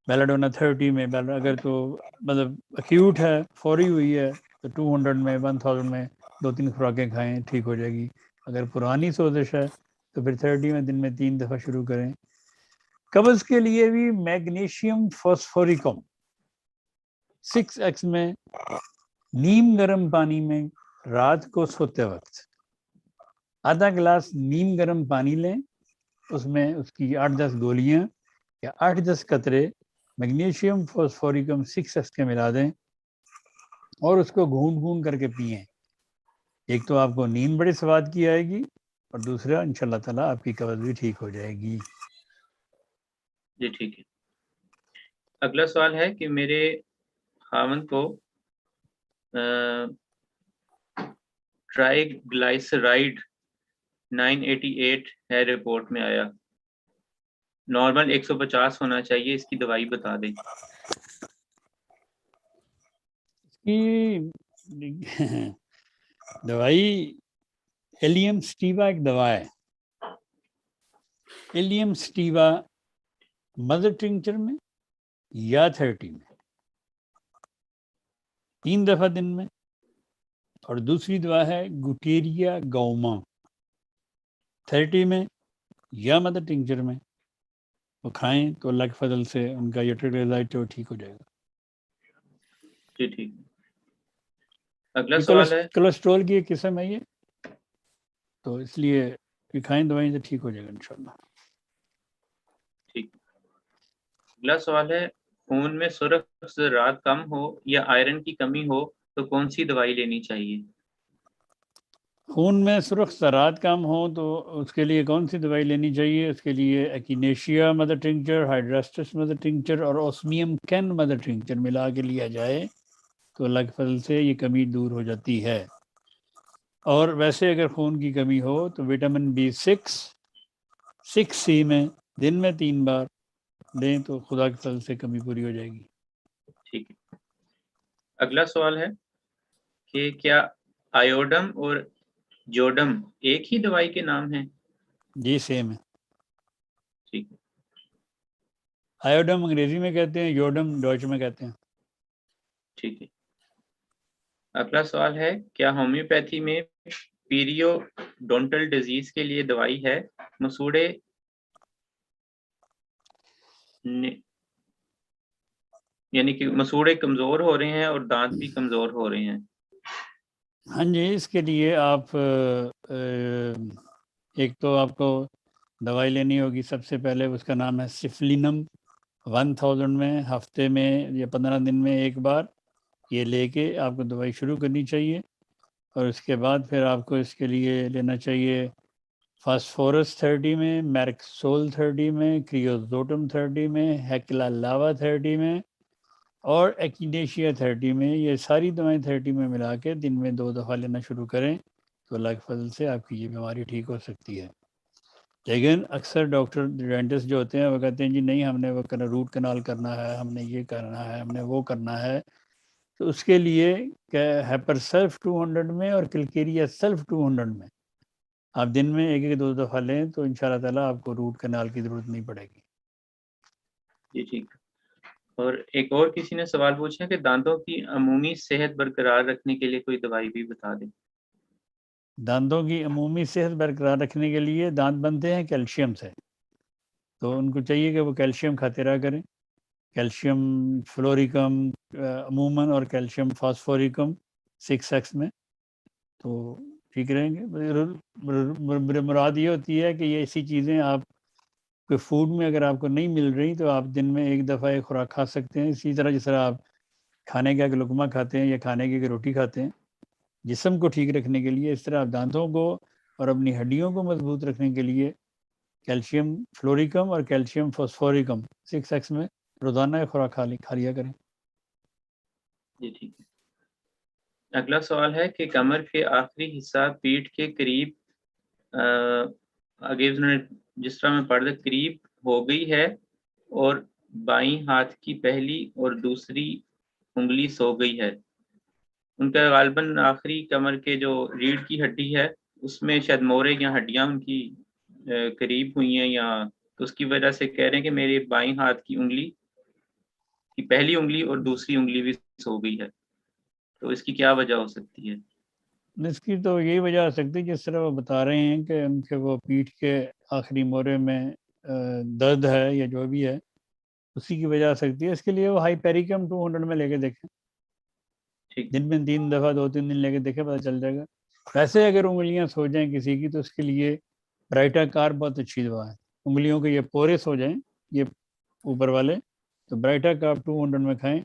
بیلاڈونا 30 میں اگر تو مطلب ایکیوٹ ہے، فوری ہوئی ہے تو 200 میں 1000 میں 2-3 خوراکیں کھائیں ٹھیک ہو جائے گی. اگر پرانی سوزش ہے تو پھر 30 میں دن میں 3 دفعہ شروع کریں. قبض کے لیے بھی میگنیشیم فاسفوریکم 6x میں نیم گرم پانی میں رات کو سوتے وقت آدھا گلاس نیم گرم پانی لیں، اس میں اس کی 8-10 گولیاں یا 8-10 قطرے میگنیشیم فاسفوریکم 6x کے ملا دیں اور اس کو گھونٹ کر کے پئیں. ایک تو آپ کو نیند بڑے سواد کی آئے گی اور دوسرا انشاءاللہ تعالیٰ آپ کی قبض بھی ٹھیک ہو جائے گی. جی ٹھیک ہے. اگلا سوال ہے کہ میرے خاوند کو ٹرائی گلائسرائڈ 988 ہے، رپورٹ میں آیا. نارمل 150 ہونا چاہیے، اس کی دوائی بتا دیں. دوائی ایلیم سٹیوا ایک دوا ہے. ایلیم سٹیوا مدر ٹنکچر میں یا 30 میں 3 دفعہ دن میں، اور دوسری دوا ہے گوٹیریا گوما 30 میں یا مدر ٹنکچر میں. وہ کھائیں تو اللہ کے فضل سے ان کا یوٹیلائٹ ٹھیک ہو جائے گا. جی ٹھیک. اگلا سوال ہے کولیسٹرول کی ایک قسم ہے یہ، تو اس لیے کہ کھائیں دوائیں تو ٹھیک ہو جائے گا انشاءاللہ. ٹھیک. اگلا سوال ہے خون میں سرخ ذرات کم ہو یا آئرن کی کمی ہو تو کون سی دوائی لینی چاہیے؟ خون میں سرخ ذرات کم ہوں تو اس کے لیے کون سی دوائی لینی چاہیے؟ اس کے لیے ایکینیشیا مدر ٹنکچر، ہائیڈراسٹس مدر ٹنکچر اور اوسمیم کین مدر ٹنکچر ملا کے لیا جائے تو اللہ کے فضل سے یہ کمی دور ہو جاتی ہے. اور ویسے اگر خون کی کمی ہو تو وٹامن B6 6C میں دن میں 3 بار لیں تو خدا کے فضل سے کمی پوری ہو جائے گی. ٹھیک ہے. اگلا سوال ہے کہ کیا آیوڈم اور جوڈم ایک ہی دوائی کے نام ہیں؟ جی سیم ہے. ٹھیک ہے. آیوڈم انگریزی میں کہتے ہیں، یوڈم ڈوچ میں کہتے ہیں. ٹھیک ہے. اگلا سوال ہے کیا ہومیوپیتھی میں پیریوڈونٹل ڈیزیز کے لیے دوائی ہے؟ مسوڑے یعنی کہ مسوڑے کمزور ہو رہے ہیں اور دانت بھی کمزور ہو رہے ہیں. ہاں جی، اس کے لیے آپ ایک تو آپ کو دوائی لینی ہوگی سب سے پہلے، اس کا نام ہے سفلینم 1000 میں ہفتے میں یا 15 دن میں ایک بار یہ لے کے آپ کو دوائی شروع کرنی چاہیے. اور اس کے بعد پھر آپ کو اس کے لیے لینا چاہیے فاسفورس 30 میں، میرکسول 30 میں، کریوزوٹم 30 میں، ہیکلا لاوا 30 میں اور ایکینیشیا 30 میں. یہ ساری دوائیں 30 میں ملا کے دن میں 2 دفعہ لینا شروع کریں تو اللہ کے فضل سے آپ کی یہ بیماری ٹھیک ہو سکتی ہے. لیکن اکثر ڈاکٹر ڈینٹسٹ جو ہوتے ہیں وہ کہتے ہیں جی نہیں، ہم نے وہ روٹ کنال کرنا ہے، ہم نے یہ کرنا ہے، ہم نے وہ کرنا ہے. تو اس کے لیے ہیپر سیلف 200 میں اور کلکیریا سیلف 200 میں آپ دن میں 1-2 دفعہ لیں تو ان شاء اللہ تعالیٰ آپ کو روٹ کنال کی ضرورت نہیں پڑے گی. جی ٹھیک. اور ایک اور کسی نے سوال پوچھا کہ دانتوں کی عمومی صحت برقرار رکھنے کے لیے کوئی دوائی بھی بتا دیں. دانتوں کی عمومی صحت برقرار رکھنے کے لیے دانت بنتے ہیں کیلشیم سے، تو ان کو چاہیے کہ وہ کیلشیم کھاتے رہا کریں. کیلشیم فلوریکم عموماً اور کیلشیم فاسفوریکم 6x میں، تو ٹھیک رہیں گے. مراد یہ ہوتی ہے کہ یہ ایسی چیزیں آپ کوئی فوڈ میں اگر آپ کو نہیں مل رہی تو آپ دن میں 1 دفعہ ایک خوراک کھا سکتے ہیں. اسی طرح جس طرح آپ کھانے کا ایک لقمہ کھاتے ہیں یا کھانے کی ایک روٹی کھاتے ہیں جسم کو ٹھیک رکھنے کے لیے، اس طرح آپ دانتوں کو اور اپنی ہڈیوں کو مضبوط رکھنے کے لیے کیلشیم فلوریکم اور کیلشیم فاسفوریکم 6x میں روزانہ ایک خوراک کھا لیا کریں. جی ٹھیک ہے. اگلا سوال ہے کہ کمر کے آخری حصہ پیٹھ کے قریب آگے انہوں نے جس طرح میں پڑھ دیا قریب ہو گئی ہے اور بائیں ہاتھ کی پہلی اور دوسری انگلی سو گئی ہے. ان کا غالباً آخری کمر کے جو ریڑھ کی ہڈی ہے اس میں شاید مورے یا ہڈیاں ان کی قریب ہوئی ہیں، یا تو اس کی وجہ سے کہہ رہے ہیں کہ میرے بائیں ہاتھ کی انگلی کی پہلی انگلی اور دوسری انگلی بھی سو گئی ہے، تو اس کی کیا وجہ ہو سکتی ہے؟ اس کی تو یہی وجہ ہو سکتی ہے جس طرح وہ بتا رہے ہیں کہ ان کے وہ پیٹھ کے آخری مورے میں درد ہے یا جو بھی ہے اسی کی وجہ ہو سکتی ہے. اس کے لیے وہ ہائی پیریکم 200 میں لے کے دیکھیں، دن میں 3 دفعہ 2-3 دن لے کے دیکھیں، پتہ چل جائے گا. ویسے اگر انگلیاں سو جائیں کسی کی تو اس کے لیے برائٹا کار بہت اچھی دوا ہے. انگلیوں کے یہ پورے سو جائیں یہ اوپر والے تو برائٹا کار 200 میں کھائیں،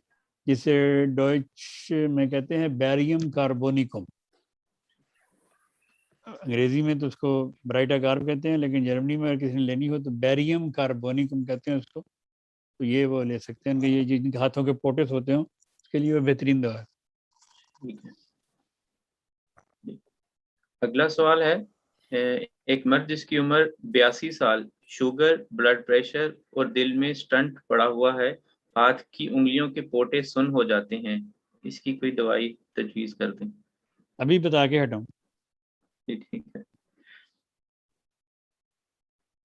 جسے ڈوئچ میں کہتے ہیں بیریم کاربونیکم. انگریزی میں تو اس کو برائٹا کارب کہتے ہیں، لیکن جرمنی میں اگر کسی نے لینی ہو تو بیریم کاربونیکم کہتے ہیں اس کو، تو یہ وہ لے سکتے ہیں کہ یہ جن کے ہاتھوں کے پوٹس ہوتے ہیں اس کے لیے وہ بہترین دوا ہے. اگلا سوال ہے ایک مرد جس کی عمر 82 سال، شوگر، بلڈ پریشر اور دل میں سٹنٹ پڑا ہوا ہے، ہاتھ کی انگلیوں کے پوٹے سن ہو جاتے ہیں، اس کی کوئی دوائی تجویز کر دیں. ابھی بتا کے ہٹاؤں. ٹھیک ہے.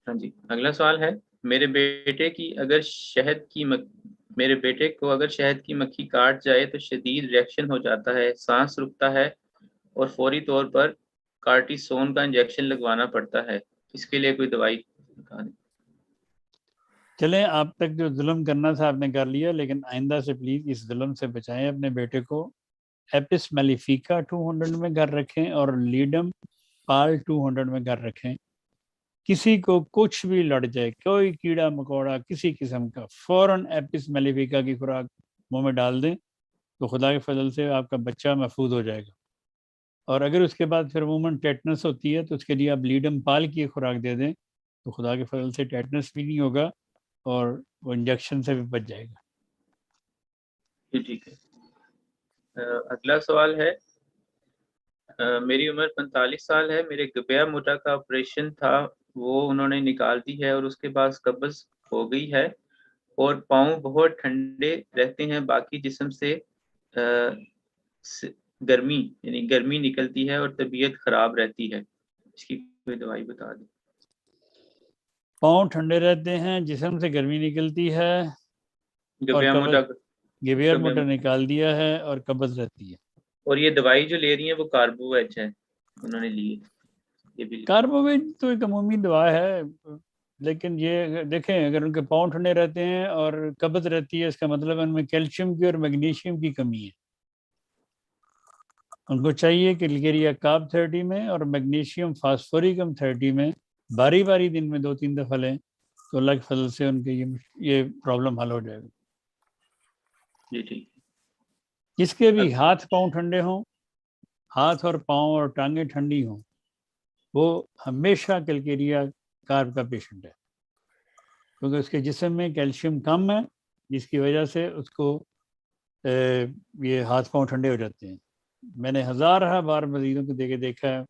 ہاں جی. اگلا سوال ہے میرے بیٹے کو اگر شہد کی مکھی کاٹ جائے تو شدید ریئیکشن ہو جاتا ہے، سانس رکتا ہے اور فوری طور پر کارٹیسون کا انجیکشن لگوانا پڑتا ہے، اس کے لیے کوئی دوائی بتا دیں. چلیں آپ تک جو ظلم کرنا تھا آپ نے کر لیا، لیکن آئندہ سے پلیز اس ظلم سے بچائیں. اپنے بیٹے کو ایپس میلیفیکا 200 میں گھر رکھیں اور لیڈم پال 200 میں گھر رکھیں. کسی کو کچھ بھی لڑ جائے، کوئی کیڑا مکوڑا کسی قسم کا، فوراً ایپس میلیفیکا کی خوراک منہ میں ڈال دیں تو خدا کے فضل سے آپ کا بچہ محفوظ ہو جائے گا. اور اگر اس کے بعد پھر عموماً ٹیٹنس ہوتی ہے تو اس کے لیے آپ لیڈم پال کی خوراک دے دیں تو خدا کے فضل سے ٹیٹنس بھی نہیں ہوگا اور وہ انجیکشن سے بھی بچ جائے گا. ٹھیک ہے. اگلا سوال ہے میری عمر 45 سال ہے، میرے گبیا موٹا کا آپریشن تھا، وہ انہوں نے نکال دی ہے اور اس کے بعد قبض ہو گئی ہے اور پاؤں بہت ٹھنڈے رہتے ہیں، باقی جسم سے گرمی نکلتی ہے اور طبیعت خراب رہتی ہے، اس کی کوئی دوائی بتا دیں. پاؤں ٹھنڈے رہتے ہیں، جسم سے گرمی نکلتی ہے اور گبیر موٹا نکال دیا ہے اور قبض رہتی ہے. اور یہ دوائی جو لے رہی ہیں وہ کاربوویج ہے انہوں نے لی ہے. کاربوویج تو ایک عمومی دوا ہے، لیکن یہ دیکھیں اگر ان کے پاؤں ٹھنڈے رہتے ہیں اور قبض رہتی ہے اس کا مطلب ان میں کیلشیم کی اور میگنیشیم کی کمی ہے. ان کو چاہیے کہ کلکیریا کارب 30 میں اور میگنیشیم فاسفوریکم 30 میں باری باری دن میں 2-3 دفعہ لیں تو اللہ کے فضل سے ان کے یہ پرابلم حل ہو جائے گا. جی ٹھیک. جس کے بھی ہاتھ پاؤں ٹھنڈے ہوں، ہاتھ اور پاؤں اور ٹانگیں ٹھنڈی ہوں، وہ ہمیشہ کلکیریا کارب کا پیشنٹ ہے، کیونکہ اس کے جسم میں کیلشیم کم ہے جس کی وجہ سے اس کو یہ ہاتھ پاؤں ٹھنڈے ہو جاتے ہیں. میں نے ہزارہ بار مریضوں کو دیکھا ہے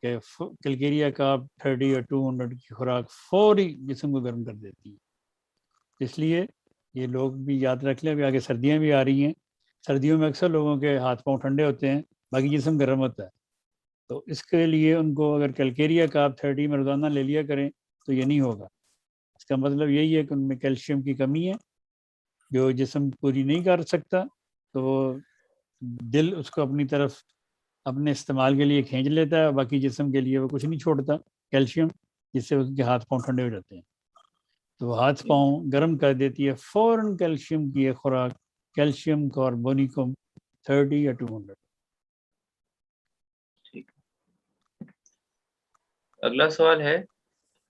کہ کلکیریا کارب 30 اور 200 کی خوراک فوری جسم کو گرم کر دیتی ہے. اس لیے یہ لوگ بھی یاد رکھ لیں، ابھی آگے سردیاں بھی آ رہی ہیں، سردیوں میں اکثر لوگوں کے ہاتھ پاؤں ٹھنڈے ہوتے ہیں، باقی جسم گرم ہوتا ہے، تو اس کے لیے ان کو اگر کیلکیریا کا آپ 30 میں روزانہ لے لیا کریں تو یہ نہیں ہوگا. اس کا مطلب یہی ہے کہ ان میں کیلشیم کی کمی ہے جو جسم پوری نہیں کر سکتا، تو دل اس کو اپنی طرف اپنے استعمال کے لیے کھینچ لیتا ہے، باقی جسم کے لیے وہ کچھ نہیں چھوڑتا کیلشیم، جس سے ان کے ہاتھ پاؤں ٹھنڈے ہو جاتے ہیں. تو ہاتھ پاؤں گرم کر دیتی ہے فوراً کیلشیم کی ایک خوراک، کیلشیم کاربونیکم 30 یا 200. ٹھیک. اگلا سوال ہے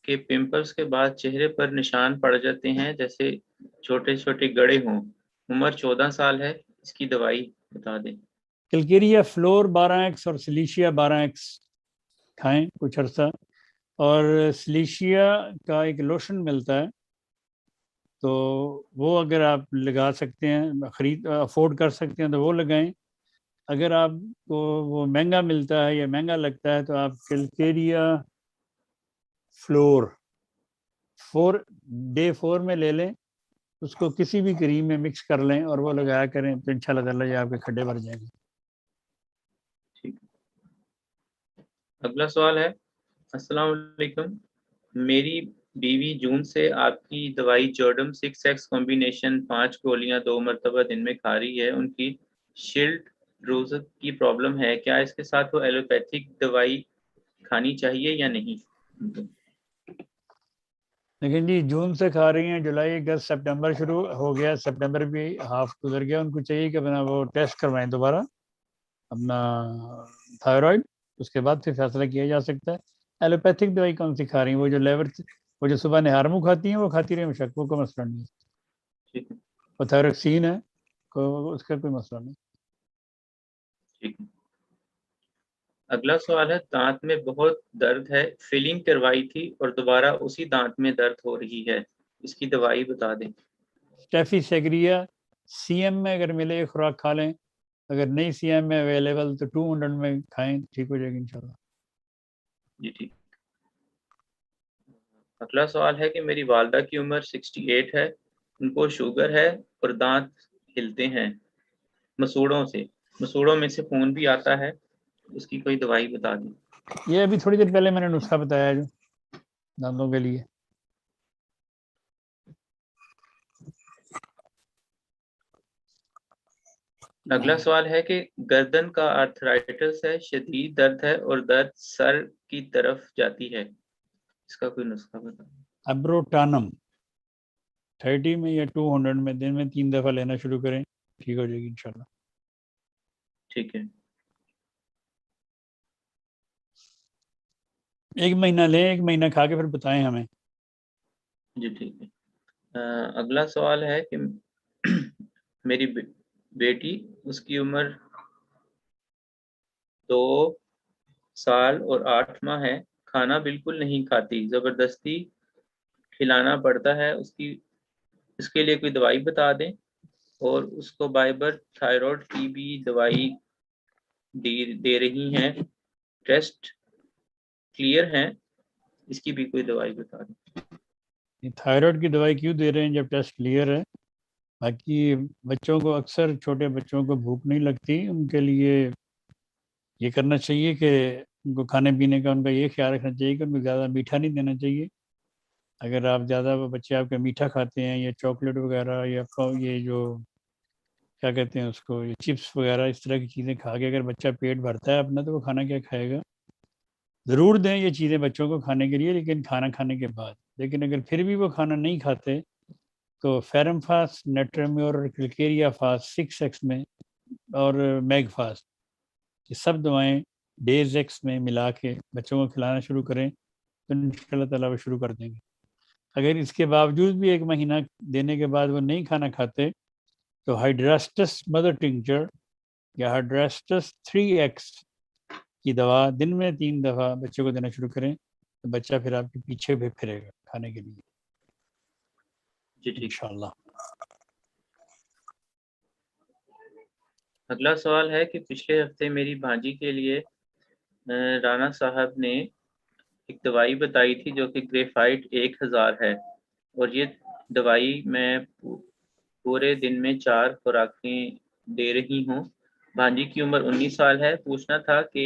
کہ پمپلز کے بعد چہرے پر نشان پڑ جاتے ہیں جیسے چھوٹے چھوٹے گڑے ہوں، عمر 14 سال ہے، اس کی دوائی بتا دیں. کیلکیریا فلور 12x اور سلیشیا 12x کھائیں کچھ عرصہ، اور سلیشیا کا ایک لوشن ملتا ہے تو وہ اگر آپ لگا سکتے ہیں، افورڈ کر سکتے ہیں تو وہ لگائیں. اگر آپ کو وہ مہنگا ملتا ہے یا مہنگا لگتا ہے تو آپ کیلکیریا فلور 4 میں لے لیں، اس کو کسی بھی کریم میں مکس کر لیں اور وہ لگایا کریں تو انشاءاللہ تعالیٰ یہ آپ کے کھڈے بھر جائیں گے. ٹھیک. اگلا سوال ہے، السلام علیکم، میری بیوی جون سے آپ کی دوائی جورڈم 6x کمبینیشن 5 گولیاں 2 مرتبہ دن میں کھا رہی ہے. ان کی شلڈ روزت کی پرابلم ہے، کیا اس کے ساتھ وہ ایلوپیتھک دوائی کھانی چاہیے یا نہیں؟ لیکن جی جون سے کھا رہی ہیں، جولائی اگست سپٹمبر شروع ہو گیا، سپٹمبر بھی ہاف گزر گیا، ان کو چاہیے کہ اپنا وہ ٹیسٹ کروائیں دوبارہ اپنا تھائرائڈ، اس کے بعد پھر فیصلہ کیا جا سکتا ہے. ایلوپیتھک دوائی کون سی کھا رہی ہیں؟ وہ جو وہ جو صبح نہارمو کھاتی ہیں وہ کھاتی رہے مشک، وہ کوئی مسئلہ نہیں ہے. وہ تھائروکسین ہے، اس کا کوئی مسئلہ نہیں. ٹھیک. اگلا سوال ہے، دانت میں بہت درد ہے، فلنگ کروائی تھی اور دوبارہ اسی دانت میں درد ہو رہی ہے، اس کی دوائی بتا دیں. اسٹیفی سیگریا سی ایم میں اگر ملے ایک خوراک کھا لیں، اگر نہیں سی ایم میں اویلیبل تو 200 میں کھائیں، ٹھیک ہو جائے گی انشاءاللہ. جی ٹھیک. اگلا سوال ہے کہ میری والدہ کی عمر 68 ہے، ان کو شوگر ہے اور دانت ہلتے ہیں مسوڑوں میں سے خون بھی آتا ہے، اس کی کوئی دوائی بتا دیں. یہ ابھی تھوڑی دیر پہلے میں نے نسخہ بتایا جو دانتوں کے لیے. اگلا سوال ہے کہ گردن کا آرتھرائٹس ہے، شدید درد ہے اور درد سر کی طرف جاتی ہے، اس کا کوئی نسخہ بتا دیں. ابروٹانم 30 میں یا 200 میں دن میں 3 دفعہ لینا شروع کریں، ٹھیک ہو جائے گی انشاءاللہ. ٹھیک ہے. 1 مہینہ لیں، 1 مہینہ کھا کے پھر بتائیں ہمیں. جی ٹھیک ہے. اگلا سوال ہے کہ میری بیٹی، اس کی عمر 2 سال اور 8 ماہ ہے، کھانا بالکل نہیں کھاتی، زبردستی کھلانا پڑتا ہے، اس کے لیے کوئی دوائی بتا دیں، اور اس کو بائبر تھائرائڈ کی بھی دوائی دے رہی ہیں، ٹیسٹ کلیئر ہیں، اس کی بھی کوئی دوائی بتا دیں. تھائرائڈ کی دوائی کیوں دے رہے ہیں جب ٹیسٹ کلیئر ہے؟ باقی بچوں کو اکثر چھوٹے بچوں کو بھوک نہیں لگتی، ان کے لیے یہ کرنا چاہیے کہ ان کو کھانے پینے کا ان کا یہ خیال رکھنا چاہیے کہ ان کو زیادہ میٹھا نہیں دینا چاہیے. اگر آپ زیادہ بچے آپ کے میٹھا کھاتے ہیں یا چاکلیٹ وغیرہ یا یہ جو کیا کہتے ہیں اس کو، یہ چپس وغیرہ اس طرح کی چیزیں کھا کے اگر بچہ پیٹ بھرتا ہے اپنا تو وہ کھانا کیا کھائے گا. ضرور دیں یہ چیزیں بچوں کو کھانے کے لیے، لیکن کھانا کھانے کے بعد. لیکن اگر پھر بھی وہ کھانا نہیں کھاتے تو فیرم فاسٹ، نیٹرمیور اور کیلکیریا فاسٹ 6x میں اور میگ فاسٹ، یہ سب دوائیں ڈیز ایکس میں ملا کے بچوں کو کھلانا شروع کریں تو انشاءاللہ تعالیٰ وہ شروع کر دیں گے. اگر اس کے باوجود بھی 1 مہینہ دینے کے بعد وہ نہیں کھانا کھاتے تو ہائیڈراسٹس مدر ٹنکچر یا ہائیڈراسٹس 3x کی دوا دن میں 3 دفعہ بچوں کو دینا شروع کریں تو بچہ پھر آپ کے پیچھے بھی پھرے گا کھانے کے لیے. جی ٹھیک. انشاءاللہ. اگلا سوال ہے کہ پچھلے ہفتے میری بھانجی کے لیے رانا صاحب نے ایک دوائی بتائی تھی جو کہ گریفائٹ 1000 ہے، اور یہ دوائی میں پورے دن میں 4 خوراکیں دے رہی ہوں. بھانجی کی عمر 19 سال ہے. پوچھنا تھا کہ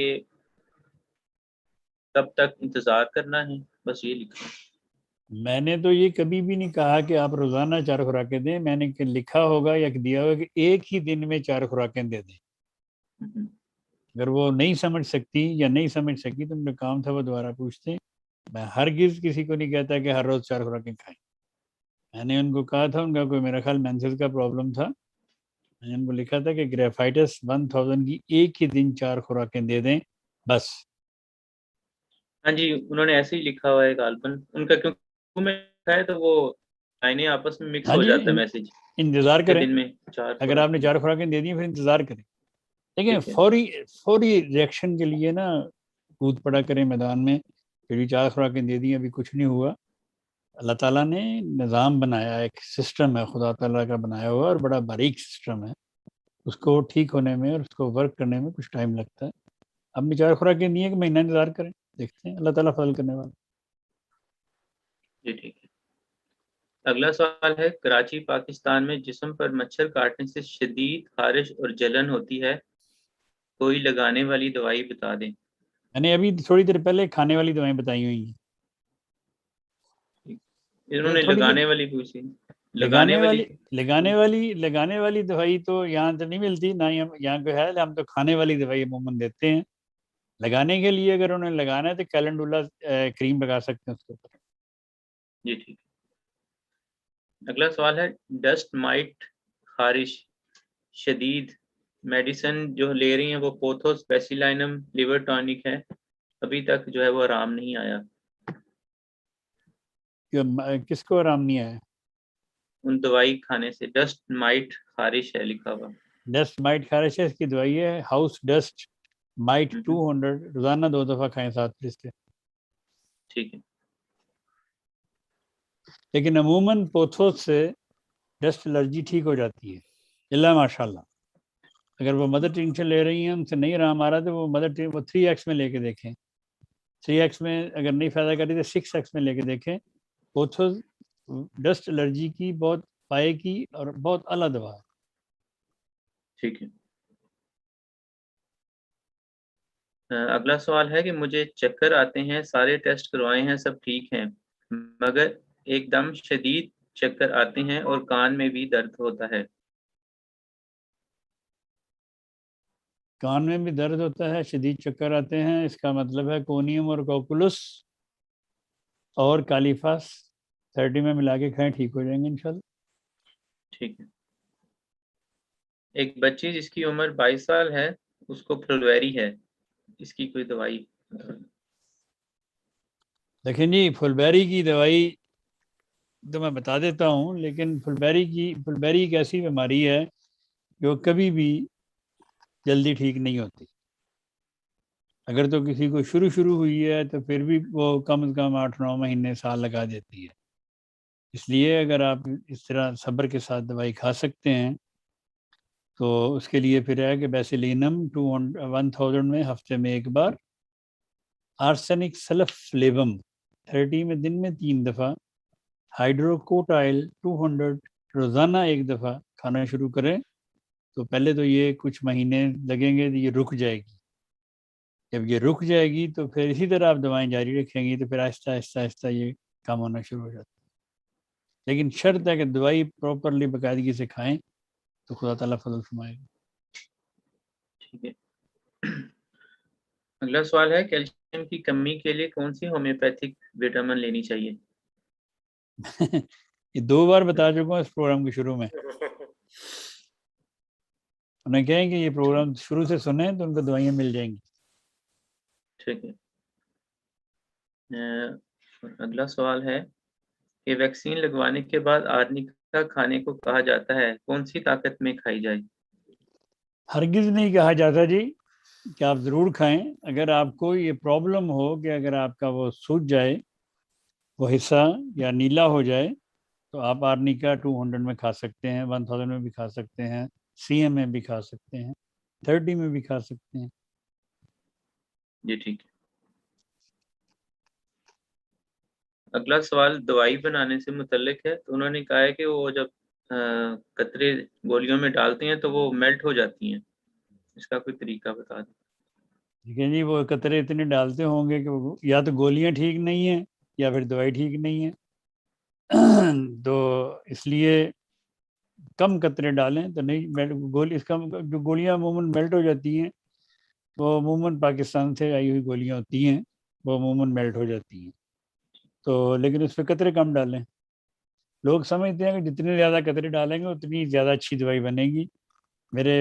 کب تک انتظار کرنا ہے. بس یہ لکھا. میں نے تو یہ کبھی بھی نہیں کہا کہ آپ روزانہ 4 خوراکیں دیں. میں نے لکھا ہوگا یا دیا ہوگا کہ ایک ہی دن میں 4 خوراکیں دے دیں. اگر وہ نہیں سمجھ سکتی یا نہیں سمجھ سکی تو میرا کام تھا وہ دوبارہ پوچھتے. میں ہرگز کسی کو نہیں کہتا کہ ہر روز 4 خوراکیں کھائیں. میں نے ان کو کہا تھا، ان کا کوئی میرا خیال مینسز کا پرابلم تھا، میں نے ان کو لکھا تھا کہ گریفائٹس 1000 کی ایک ہی دن 4 خوراکیں دے دیں بس. ہاں جی، انہوں نے ایسے ہی لکھا ہوا ہے غالباً. ان کا کیونکہ میں لکھا ہے تو وہ لائنیں آپس میں مکس ہاں ہو جی، جاتا ہے میسج. انتظار کریں. دن میں 4 اگر آپ نے 4 خوراکیں دے دی پھر انتظار کریں. لیکن ٹھیک ہے. فوری ریئیکشن کے لیے نا کود پڑا کریں میدان میں. پھر 4 خوراکیں دے دی، ابھی کچھ نہیں ہوا. اللہ تعالیٰ نے نظام بنایا، ایک سسٹم ہے خدا تعالیٰ کا بنایا ہوا اور بڑا باریک سسٹم ہے. اس کو ٹھیک ہونے میں اور اس کو ورک کرنے میں کچھ ٹائم لگتا ہے. اب نے 4 خوراکیں دی ہیں کہ مہینہ انتظار کریں، دیکھتے ہیں اللہ تعالیٰ فضل کرنے والا. جی ٹھیک ہے. اگلا سوال ہے، کراچی پاکستان میں جسم پر مچھر کاٹنے سے شدید خارش اور جلن ہوتی ہے، کوئی لگانے والی دوائی بتا دیں. میں نے ابھی تھوڑی دیر پہلے کھانے والی دوائیں بتائی ہوئی ہیں. انہوں نے تھوڑی دیر لگانے والی پوچھی. لگانے والی لگانے والی دوائی تو یہاں تو نہیں ملتی، نہ ہی یہاں کو ہے. ہم تو کھانے والی دوائی عموماً دیتے ہیں. لگانے کے لیے اگر انہیں لگانا ہے تو کیلنڈولا کریم لگا سکتے ہیں اس کے اوپر. جی ٹھیک. اگلا سوال ہے، ڈسٹ مائٹ خارش شدید، میڈیسن جو لے رہی ہیں وہ پوتھوس پیسیلائنم لیور ٹانک ہے، ابھی تک جو ہے وہ آرام نہیں آیا. کس کو آرام نہیں آیا؟ ان دوائی کھانے سے. ڈسٹ مائٹ خارش ہے لکھا ہوا. ڈسٹ مائٹ خارش ہے، اس کی دوائی ہے ہاؤس ڈسٹ مائٹ 200، روزانہ 2 دفعہ کھائیں 7 سے. ٹھیک ہے. لیکن عموماً پوتھوس سے ڈسٹ الرجی ٹھیک ہو جاتی ہے اللہ ماشاء اللہ. اگر وہ مدر ٹنکچر لے رہی ہیں ان سے نہیں آرام آ رہا تو وہ وہ 3x میں لے کے دیکھیں. 3x میں اگر نہیں فائدہ کر رہی تو 6x میں لے کے دیکھیں. پوتھوس ڈسٹ الرجی کی بہت پائے کی اور بہت اعلیٰ دوا ہے. ٹھیک ہے. اگلا سوال ہے کہ مجھے چکر آتے ہیں، سارے ٹیسٹ کروائے ہیں سب ٹھیک ہیں، مگر ایک دم شدید چکر آتے ہیں اور کان میں بھی درد ہوتا ہے. کان میں بھی درد ہوتا ہے، شدید چکر آتے ہیں، اس کا مطلب ہے کونیم اور کوکولس اور کالیفاس 30 میں ملا کے کھائیں، ٹھیک ہو جائیں گے انشاءاللہ. ٹھیک ہے. ایک بچی جس کی عمر 22 سال ہے، اس کو پھلویری ہے، اس کی کوئی دوائی؟ دیکھیں جی، پھلبیری کی دوائی تو میں بتا دیتا ہوں، لیکن پھلبیری ایک ایسی بیماری ہے جو کبھی بھی جلدی ٹھیک نہیں ہوتی. اگر تو کسی کو شروع ہوئی ہے تو پھر بھی وہ کم از کم 8-9 مہینے سال لگا دیتی ہے. اس لیے اگر آپ اس طرح صبر کے ساتھ دوائی کھا سکتے ہیں تو اس کے لیے پھر ہے کہ بیسیلینم 1000 میں ہفتے میں 1 بار، آرسینک سلفلیبم 30 میں دن میں 3 دفعہ، ہائیڈروکوٹائل 200 روزانہ 1 دفعہ کھانا شروع کریں. تو پہلے تو یہ کچھ مہینے لگیں گے، یہ رک جائے گی. جب یہ رک جائے گی تو پھر اسی طرح آپ دوائیں جاری رکھیں گی تو پھر آہستہ آہستہ یہ کام ہونا شروع ہو جاتا ہے. لیکن شرط ہے کہ دوائی پراپرلی باقاعدگی سے کھائیں تو خدا تعالیٰ فضل فرمائے گا. ٹھیک ہے. اگلا سوال ہے، کیلشیم کی کمی کے لیے کون سی ہومیوپیتھک وٹامن لینی چاہیے؟ یہ 2 بار بتا چکا ہوں اس پروگرام کے شروع میں. انہیں کہیں کہ یہ پروگرام شروع سے سنیں تو ان کو دوائیاں مل جائیں گی. ٹھیک ہے. اگلا سوال ہے کہ ویکسین لگوانے کے بعد آرنیکا کھانے کو کہا جاتا ہے، کون سی طاقت میں کھائی جائے؟ ہرگز نہیں کہا جاتا جی کہ آپ ضرور کھائیں. اگر آپ کو یہ پرابلم ہو کہ اگر آپ کا وہ سوج جائے، وہ حصہ یا نیلا ہو جائے، تو آپ آرنیکا 200 میں کھا سکتے ہیں، 1000 میں بھی کھا سکتے ہیں، CM میں بھی کھا سکتے ہیں، 30 میں بھی کھا سکتے ہیں. جی ٹھیک ہے. اگلا سوال دوائی بنانے سے متعلق ہے. تو انہوں نے کہا ہے کہ وہ جب قطرے گولیوں میں ڈالتے ہیں تو وہ میلٹ ہو جاتی ہیں، اس کا کوئی طریقہ بتا دیں۔ ٹھیک ہے جی، وہ قطرے اتنے ڈالتے ہوں گے کہ یا تو گولیاں ٹھیک نہیں ہیں یا پھر دوائی ٹھیک نہیں ہے، تو اس لیے کم قطرے ڈالیں تو نہیں گولی، اس کا جو گولیاں عموماً میلٹ ہو جاتی ہیں وہ عموماً پاکستان سے آئی ہوئی گولیاں ہوتی ہیں، وہ عموماً میلٹ ہو جاتی ہیں، تو لیکن اس پہ قطرے کم ڈالیں۔ لوگ سمجھتے ہیں کہ جتنے زیادہ قطرے ڈالیں گے اتنی زیادہ اچھی دوائی بنے گی۔ میرے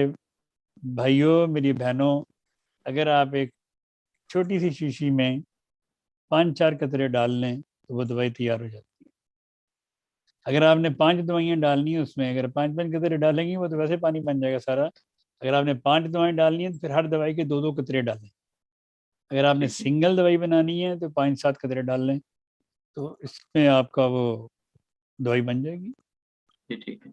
بھائیوں، میری بہنوں، اگر آپ ایک چھوٹی سی شیشی میں 5-4 قطرے ڈال لیں تو وہ دوائی تیار ہو جاتی ہے۔ اگر آپ نے 5 دوائیاں ڈالنی ہیں اس میں، اگر 5 قطرے ڈالیں گی وہ تو ویسے پانی بن جائے گا سارا۔ اگر آپ نے 5 دوائیں ڈالنی ہیں تو پھر ہر دوائی کے 2 قطرے ڈالیں۔ اگر آپ نے سنگل دوائی بنانی ہے تو 5-7 قطرے ڈال لیں، تو اس میں آپ کا وہ دوائی بن جائے گی۔ جی ٹھیک ہے،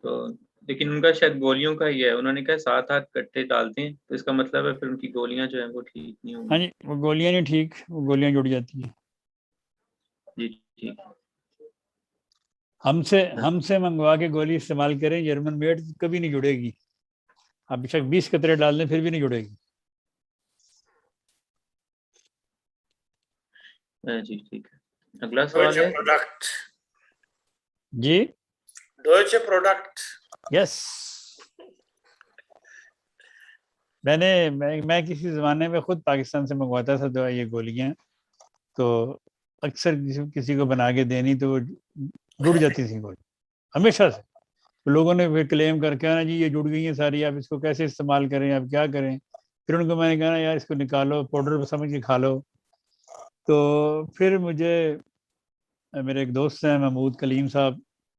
تو لیکن ان کا شاید گولیوں کا ہی ہے، انہوں نے کہا 7-8 کٹے ڈالتے ہیں، تو اس کا مطلب ہے پھر ان کی گولیاں جو ہیں وہ ٹھیک نہیں ہوں ہاں گی۔ جی، وہ گولیاں نہیں ٹھیک، وہ گولیاں جڑ جاتی ہیں۔ جی ٹھیک ہے۔ ہم سے منگوا کے گولی استعمال کریں، جرمن میڈ کبھی نہیں جڑے گی، آپ بے شک 20 قطرے ڈال دیں پھر بھی نہیں جڑے گی۔ جی ٹھیک ہے، اگلا سوال ہے پروڈکٹ جی ڈوئچے پروڈکٹ یس، میں کسی زمانے میں خود پاکستان سے منگواتا تھا دوا، یہ گولیاں تو اکثر کسی کو بنا کے دینی تو وہ جڑ جاتی تھی گولی ہمیشہ سے۔ لوگوں نے پھر کلیم کر کے نا جی یہ جڑ گئی ہیں ساری، آپ اس کو کیسے استعمال کریں، آپ کیا کریں؟ پھر ان کو میں نے کہا نا یار اس کو نکالو، پاؤڈر سمجھ کے کھا لو۔ تو پھر مجھے میرے ایک دوست ہیں محمود کلیم صاحب،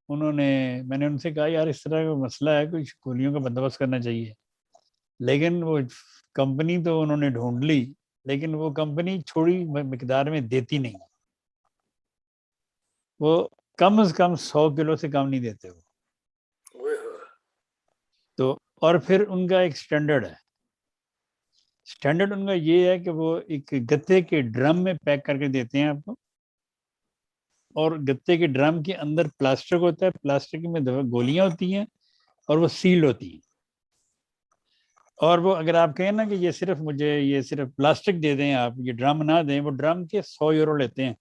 میں نے ان سے کہا یار اس طرح کا مسئلہ ہے، کچھ گولیوں کا بندوبست کرنا چاہیے۔ لیکن وہ کمپنی تو انہوں نے ڈھونڈ لی، لیکن وہ کمپنی چھوڑی مقدار میں دیتی نہیں، وہ کم از کم 100 کلو سے کم نہیں دیتے وہ۔ تو اور پھر ان کا ایک سٹینڈرڈ ہے، سٹینڈرڈ ان کا یہ ہے کہ وہ ایک گتے کے ڈرم میں پیک کر کے دیتے ہیں آپ کو، اور گتے کے ڈرم کے اندر پلاسٹک ہوتا ہے، پلاسٹک میں گولیاں ہوتی ہیں اور وہ سیل ہوتی ہیں۔ اور وہ اگر آپ کہیں نا کہ یہ صرف پلاسٹک دے دیں، آپ یہ ڈرم نہ دیں، وہ ڈرم کے 100 یورو لیتے ہیں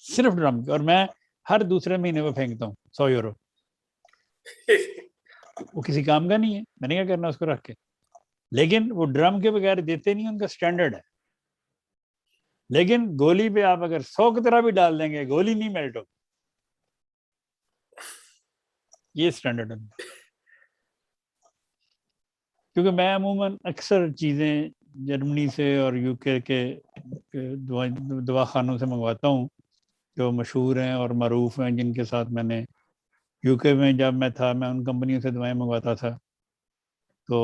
صرف ڈرم کے، اور میں ہر دوسرے مہینے وہ پھینکتا ہوں 100 یورو۔ وہ کسی کام کا نہیں ہے، میں نے کیا کرنا اس کو رکھ کے، لیکن وہ ڈرم کے بغیر دیتے نہیں، ان کا سٹینڈرڈ ہے۔ لیکن گولی پہ آپ اگر 100 کی طرح بھی ڈال دیں گے گولی نہیں میلٹ ہوگی، یہ سٹینڈرڈ ہے۔ کیونکہ میں عموماً اکثر چیزیں جرمنی سے اور یو کے دواخانوں سے منگواتا ہوں جو مشہور ہیں اور معروف ہیں، جن کے ساتھ میں نے یو کے میں جب میں تھا میں ان کمپنیوں سے دوائیں منگواتا تھا۔ تو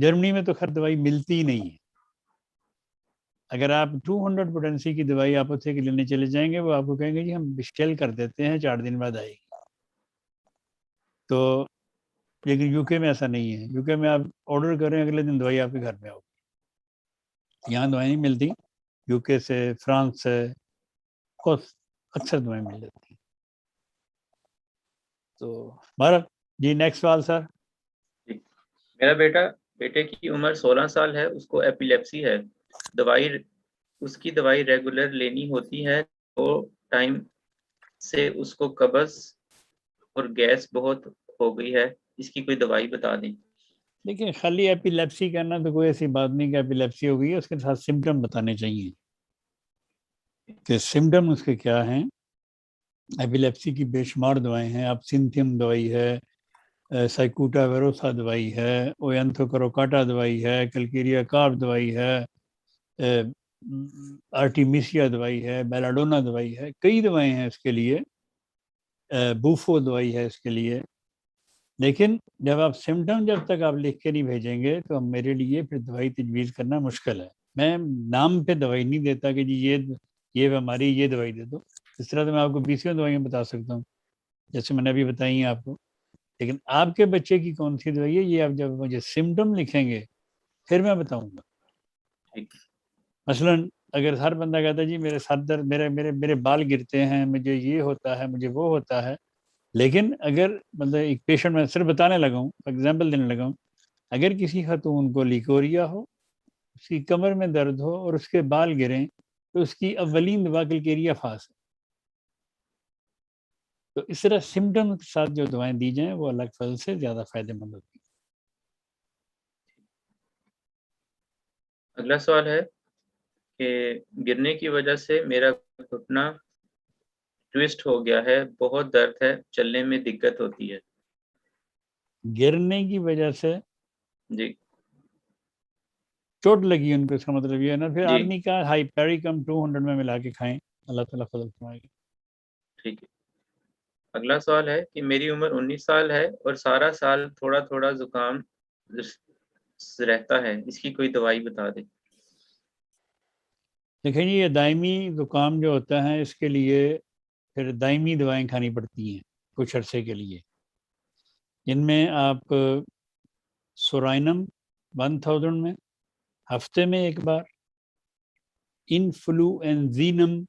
جرمنی میں تو خیر دوائی ملتی ہی نہیں ہے، اگر آپ 200 پوٹینسی کی دوائی آپ اتنے کے لینے چلے جائیں گے وہ آپ کو کہیں گے جی ہم بشکیل کر دیتے ہیں 4 دن بعد آئے گی۔ تو لیکن یو کے میں ایسا نہیں ہے، یو کے میں آپ آرڈر کریں اگلے دن دوائی آپ کے گھر میں ہوگی۔ یہاں دوائیں نہیں ملتی، یو کے سے فرانس سے بہت اکثر دوائیں مل جاتی ہیں۔ تو بہرحال جی نیکسٹ سوال سر۔ میرا بیٹے کی عمر 16 سال ہے، اس کو ایپیلیپسی ہے، اس کی دوائی ریگولر لینی ہوتی ہے، تو ٹائم سے اس کو قبض اور گیس بہت ہو گئی ہے، اس کی کوئی دوائی بتا دیں۔ دیکھیں خالی ایپیلیپسی کرنا تو کوئی ایسی بات نہیں کہ ایپیلیپسی ہو گئی ہے، اس کے ساتھ سمٹم بتانے چاہیے کہ سمٹم اس کے کیا ہیں۔ ایپیلیپسی کی بے شمار دوائیں ہیں، اب سنتھیم دوائی ہے، سائکوٹا ویروسا دوائی ہے، اوینتھوکروکاٹا دوائی ہے، کلکیریا کارب دوائی ہے، آرٹیمیسیا دوائی ہے، بیلاڈونا دوائی ہے، کئی دوائیں ہیں اس کے لیے، بوفو دوائی ہے اس کے لیے۔ لیکن جب آپ سمٹم جب تک آپ لکھ کے نہیں بھیجیں گے تو میرے لیے پھر دوائی تجویز کرنا مشکل ہے۔ میں نام پہ دوائی نہیں دیتا کہ جی یہ بیماری یہ دوائی دے دو، اس طرح تو میں آپ کو 20 دوائیاں بتا سکتا ہوں جیسے میں نے ابھی بتائی ہیں آپ کو، لیکن آپ کے بچے کی کون سی دوائی ہے یہ آپ جب مجھے سمٹم لکھیں گے پھر میں بتاؤں گا۔ مثلا اگر ہر بندہ کہتا ہے جی میرے سر درد، میرے بال گرتے ہیں، مجھے یہ ہوتا ہے، مجھے وہ ہوتا ہے، لیکن اگر مطلب ایک پیشنٹ میں صرف بتانے لگا ہوں، ایگزامپل دینے لگا ہوں، اگر کسی خاتون کو لیکوریا ہو، اس کی کمر میں درد ہو اور اس کے بال گریں، تو اس کی اولین دوا کلکیریا فاس ہے. تو اس طرح سمٹم کے ساتھ جو دوائیں دی جائیں وہ اللہ کے فضل سے زیادہ فائدہ مند ہوتی ہیں. اگلا سوال ہے کہ گرنے کی وجہ سے میرا گھٹنا ٹویسٹ ہو گیا ہے، بہت درد ہے، چلنے میں دقت ہوتی ہے. گرنے کی وجہ سے جی چوٹ لگی ان کو، اس کا مطلب یہ ہے نا. پھر جی آدمی کا ہائپیریکم 200 میں ملا کے کھائیں، اللہ تعالیٰ فضل فرمائے گا. ٹھیک ہے. اگلا سوال ہے کہ میری عمر 19 سال ہے اور سارا سال تھوڑا تھوڑا زکام رہتا ہے، اس کی کوئی دوائی بتا دیں. دیکھیں جی، یہ دائمی زکام جو ہوتا ہے اس کے لیے پھر دائمی دوائیں کھانی پڑتی ہیں کچھ عرصے کے لیے، جن میں آپ سورائنم 1000 میں ہفتے میں ایک بار، انفلوئنزینم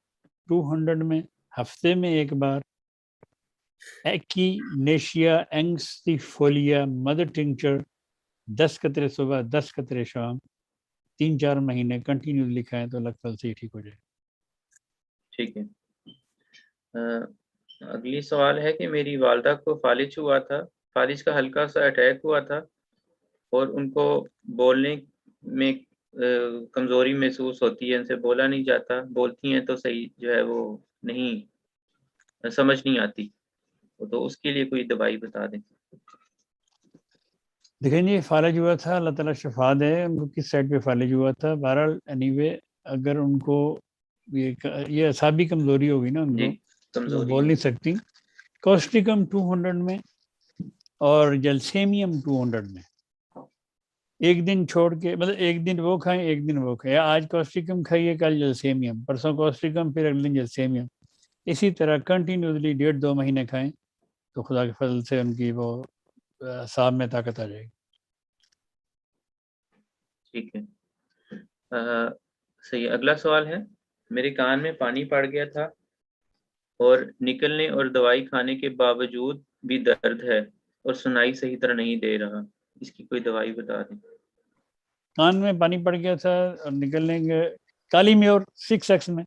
200 میں ہفتے میں ایک بار، ایکینیشیا اینگسٹیفولیا مدر ٹنکچر 10 قطرے صبح 10 قطرے شام 3-4 مہینے کنٹینیوسلی کھائیں تو اللہ تعالیٰ سے ہی ٹھیک ہو جائے. ٹھیک ہے. اگلی سوال ہے کہ میری والدہ کو فالج ہوا تھا، فالج کا ہلکا سا اٹیک ہوا تھا اور ان کو بولنے میں کمزوری محسوس ہوتی ہے، ان سے بولا نہیں جاتا، بولتی ہیں تو صحیح جو ہے وہ نہیں سمجھ نہیں آتی، تو اس کے لیے کوئی دوائی بتا دیں. دیکھیں جی، فالج ہوا تھا، اللہ تعالیٰ شفا دے. ان کو کس سائڈ پہ فالج ہوا تھا؟ بہرحال اینی وے اگر ان کو یہ اعصابی کمزوری ہوگی نا ان جی کو، تو وہ کمزوری بول ہے. نہیں سکتی. کوسٹیکم 200 میں اور جلسیمیم 200 میں ایک دن چھوڑ کے، مطلب ایک دن وہ کھائیں ایک دن وہ کھائیں، آج کوسٹیکم کھائیے کل جلسیمیم، پرسوں کوسٹیکم پھر اگلے دن جلسیمیم، اسی طرح کنٹینیوسلی 1.5-2 مہینے کھائیں تو خدا کے فضل سے ان کی وہ اعصاب میں طاقت آ جائے گی. ٹھیک ہے. صحیح. اگلا سوال ہے میرے کان میں پانی پڑ گیا تھا اور نکلنے اور دوائی کھانے کے باوجود بھی درد ہے اور سنائی صحیح طرح نہیں دے رہا، اس کی کوئی دوائی بتا دیں. کان میں پانی پڑ گیا تھا اور نکلنے کے، کالی میور 6x میں،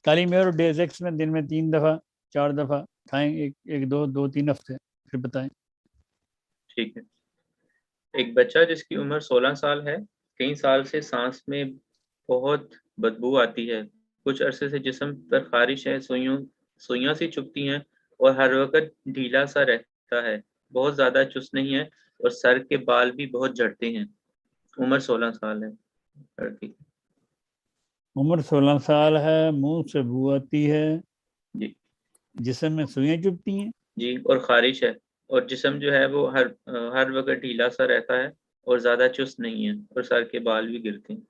کالی میور ڈیز ایکس میں دن میں 3 دفعہ 4 دفعہ کھائیں، ایک 2-3 ہفتے، پھر بتائیں. ٹھیک ہے. ایک بچہ جس کی عمر 16 سال ہے، کئی سال سے سانس میں بہت بدبو آتی ہے، کچھ عرصے سے جسم پر خارش ہے، سوئیاں سی چبھتی ہیں اور ہر وقت ڈھیلا سا رہتا ہے، بہت زیادہ چست نہیں ہے اور سر کے بال بھی بہت جھڑتے ہیں. عمر 16 سال ہے لڑکی. عمر 16 سال ہے، منہ سے بو آتی ہے، جی جسم میں سوئیاں چبھتی ہیں، جی اور خارش ہے اور جسم جو ہے وہ ہر وقت ڈھیلا سا رہتا ہے اور زیادہ چست نہیں ہے اور سر کے بال بھی گرتے ہیں.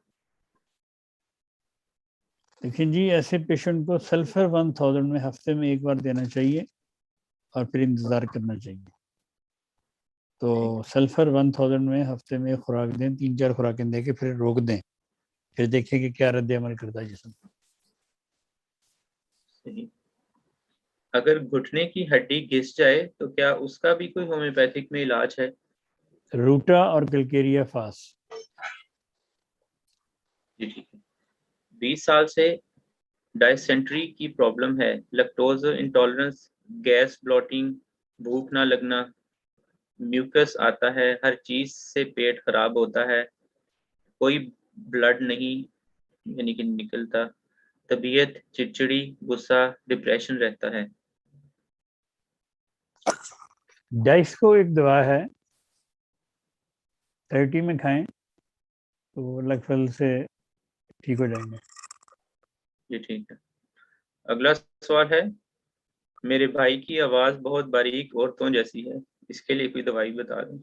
لیکن جی ایسے پیشنٹ کو سلفر 1000 میں ہفتے میں ایک بار دینا چاہیے اور پھر انتظار کرنا چاہیے. تو سلفر 1000 میں ہفتے میں ایک خوراک دیں، 3-4 خوراکیں دے کے پھر روک دیں، پھر دیکھیں کہ کیا رد عمل کرتا ہے جسم. صحیح. اگر گھٹنے کی ہڈی گھس جائے تو کیا اس کا بھی کوئی ہومیوپیتھک میں علاج ہے؟ روٹا اور کلکیریا فاس. جی ٹھیک ہے. 20 سال سے ڈائسینٹری کی پرابلم ہے، لیکٹوز انٹالرنس، گیس بلوٹنگ، بھوک نہ لگنا، میوکس آتا ہے، ہر چیز سے پیٹ خراب ہوتا ہے، کوئی بلڈ نہیں یعنی کہ نکلتا، طبیعت چڑچڑی، غصہ، ڈپریشن رہتا ہے. ڈائس کو ایک دوا ہے، 30 میں کھائیں تو اللہ کے فضل سے ٹھیک ہو جائیں گے. جی ٹھیک ہے. اگلا سوال ہے میرے بھائی کی آواز بہت باریک عورتوں جیسی ہے، اس کے لیے کوئی دوائی بتا دیں.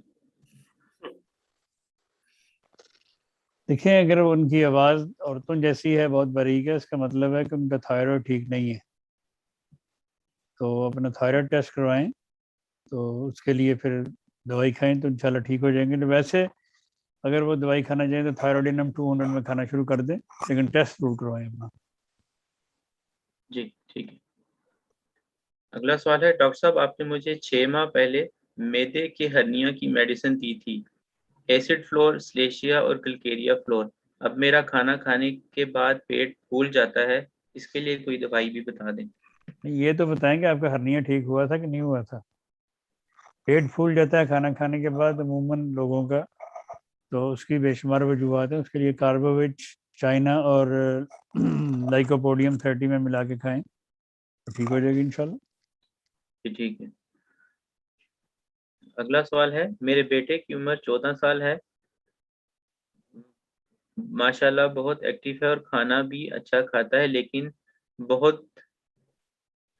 دیکھیں اگر ان کی آواز عورتوں جیسی ہے، بہت باریک ہے، اس کا مطلب ہے کہ ان کا تھائرائڈ ٹھیک نہیں ہے، تو اپنا تھائرائڈ ٹیسٹ کروائیں، تو اس کے لیے پھر دوائی کھائیں تو انشاءاللہ ٹھیک ہو جائیں گے. ویسے اگر وہ دوائی کھانا چاہیں تو تھائرائڈینم 200 میں کھانا شروع کر دیں، لیکن ٹیسٹ ضرور کروائیں اپنا. جی ٹھیک ہے. اگلا سوال ہے، ڈاکٹر صاحب آپ نے مجھے 6 ماہ پہلے میدے کے ہرنیا کی میڈیسن دی تھی، ایسڈ فلور، سلیشیا اور کلکیریا فلور۔ اب میرا کھانا کھانے کے بعد پیٹ پھول جاتا ہے، اس کے لیے کوئی دوائی بھی بتا دیں۔ یہ تو بتائیں کہ آپ کا ہرنیا ٹھیک ہوا تھا کہ نہیں ہوا تھا؟ پیٹ پھول جاتا ہے کھانا کھانے کے بعد عموماً لوگوں کا، تو اس کی بے شمار وجوہات ہیں۔ اس کے لیے کاربوویٹ چائنا اور لائکوپوڈیم 30 میں ملا کے کھائیں تو ٹھیک ہو جائے گی انشاءاللہ۔ جی ٹھیک ہے۔ اگلا سوال ہے، میرے بیٹے کی عمر 14 سال ہے، ماشاءاللہ بہت ایکٹیو ہے اور کھانا بھی اچھا کھاتا ہے، لیکن بہت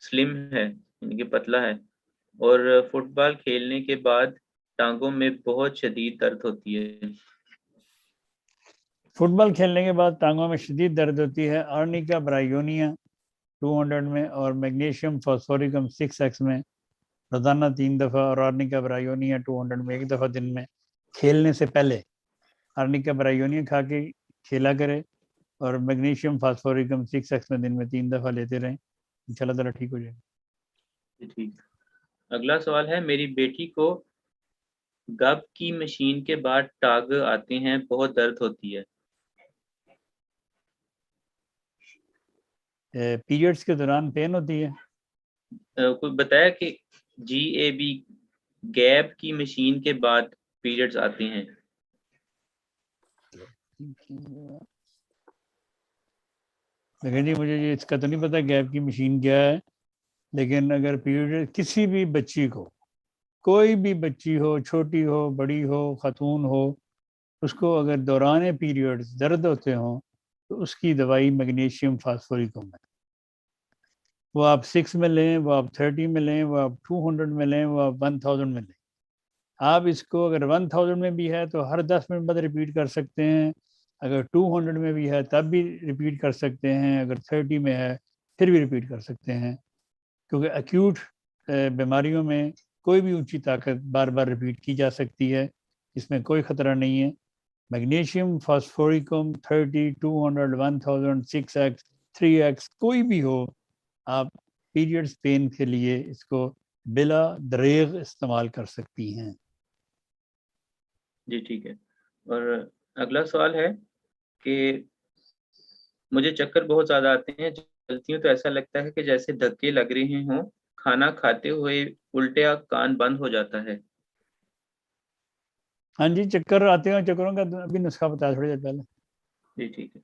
سلم ہے، یعنی کہ پتلا ہے، اور فٹ بال کھیلنے کے بعد ٹانگوں میں بہت شدید درد ہوتی ہے۔ فٹ بال کھیلنے کے بعد ٹانگوں میں شدید درد ہوتی ہے، آرنیکا برائیونیا 200 میں اور میگنیشیم فاسفورکم 6x میں روزانہ 3 دفعہ، اور آرنیکا برائیونیا 200 میں 1 دفعہ دن میں کھیلنے سے پہلے آرنیکا برائیونیا کھا کے کھیلا کرے، اور میگنیشیم فاسفورکم 6x میں دن میں 3 دفعہ لیتے رہیں، انشاءاللہ تعالیٰ ٹھیک ہو جائے گا۔ ٹھیک۔ اگلا سوال ہے، میری بیٹی کو گب کی مشین کے بعد ٹاگ آتے ہیں، بہت درد ہوتی ہے۔ پیریڈز کے دوران پین ہوتی ہے؟ کوئی بتایا کہ GAB گیپ کی مشین کے بعد پیریڈز آتے ہیں۔ لیکن جی مجھے یہ اس کا تو نہیں پتا گیپ کی مشین کیا ہے، لیکن اگر پیریڈ کسی بھی بچی کو، کوئی بھی بچی ہو، چھوٹی ہو بڑی ہو خاتون ہو، اس کو اگر دوران پیریڈ درد ہوتے ہوں تو اس کی دوائی میگنیشیم فاسفورکم ہے۔ وہ آپ 6 میں لیں، وہ آپ 30 میں لیں، وہ آپ 200 میں لیں، وہ آپ 1000 میں لیں۔ آپ اس کو اگر 1000 میں بھی ہے تو ہر 10 منٹ بعد ریپیٹ کر سکتے ہیں، اگر 200 میں بھی ہے تب بھی ریپیٹ کر سکتے ہیں، اگر 30 میں ہے پھر بھی ریپیٹ کر سکتے ہیں، کیونکہ ایکیوٹ بیماریوں میں کوئی بھی اونچی طاقت بار بار ریپیٹ کی جا سکتی ہے، اس میں کوئی خطرہ نہیں ہے۔ میگنیشیم فاسفورکم 30، 200، 1000، 6x، 3x کوئی بھی ہو، آپ پیریڈز پین کے لیے اس کو بلا دریغ استعمال کر سکتی ہیں۔ جی ٹھیک ہے۔ اور اگلا سوال ہے کہ مجھے چکر بہت زیادہ آتے ہیں، چلتی ہوں تو ایسا لگتا ہے کہ جیسے دھکے لگ رہے ہوں، کھانا کھاتے ہوئے الٹیا کان بند ہو جاتا ہے۔ ہاں جی، چکر آتے ہیں، چکروں کا ابھی نسخہ بتایا تھوڑی دیر پہلے۔ جی ٹھیک ہے۔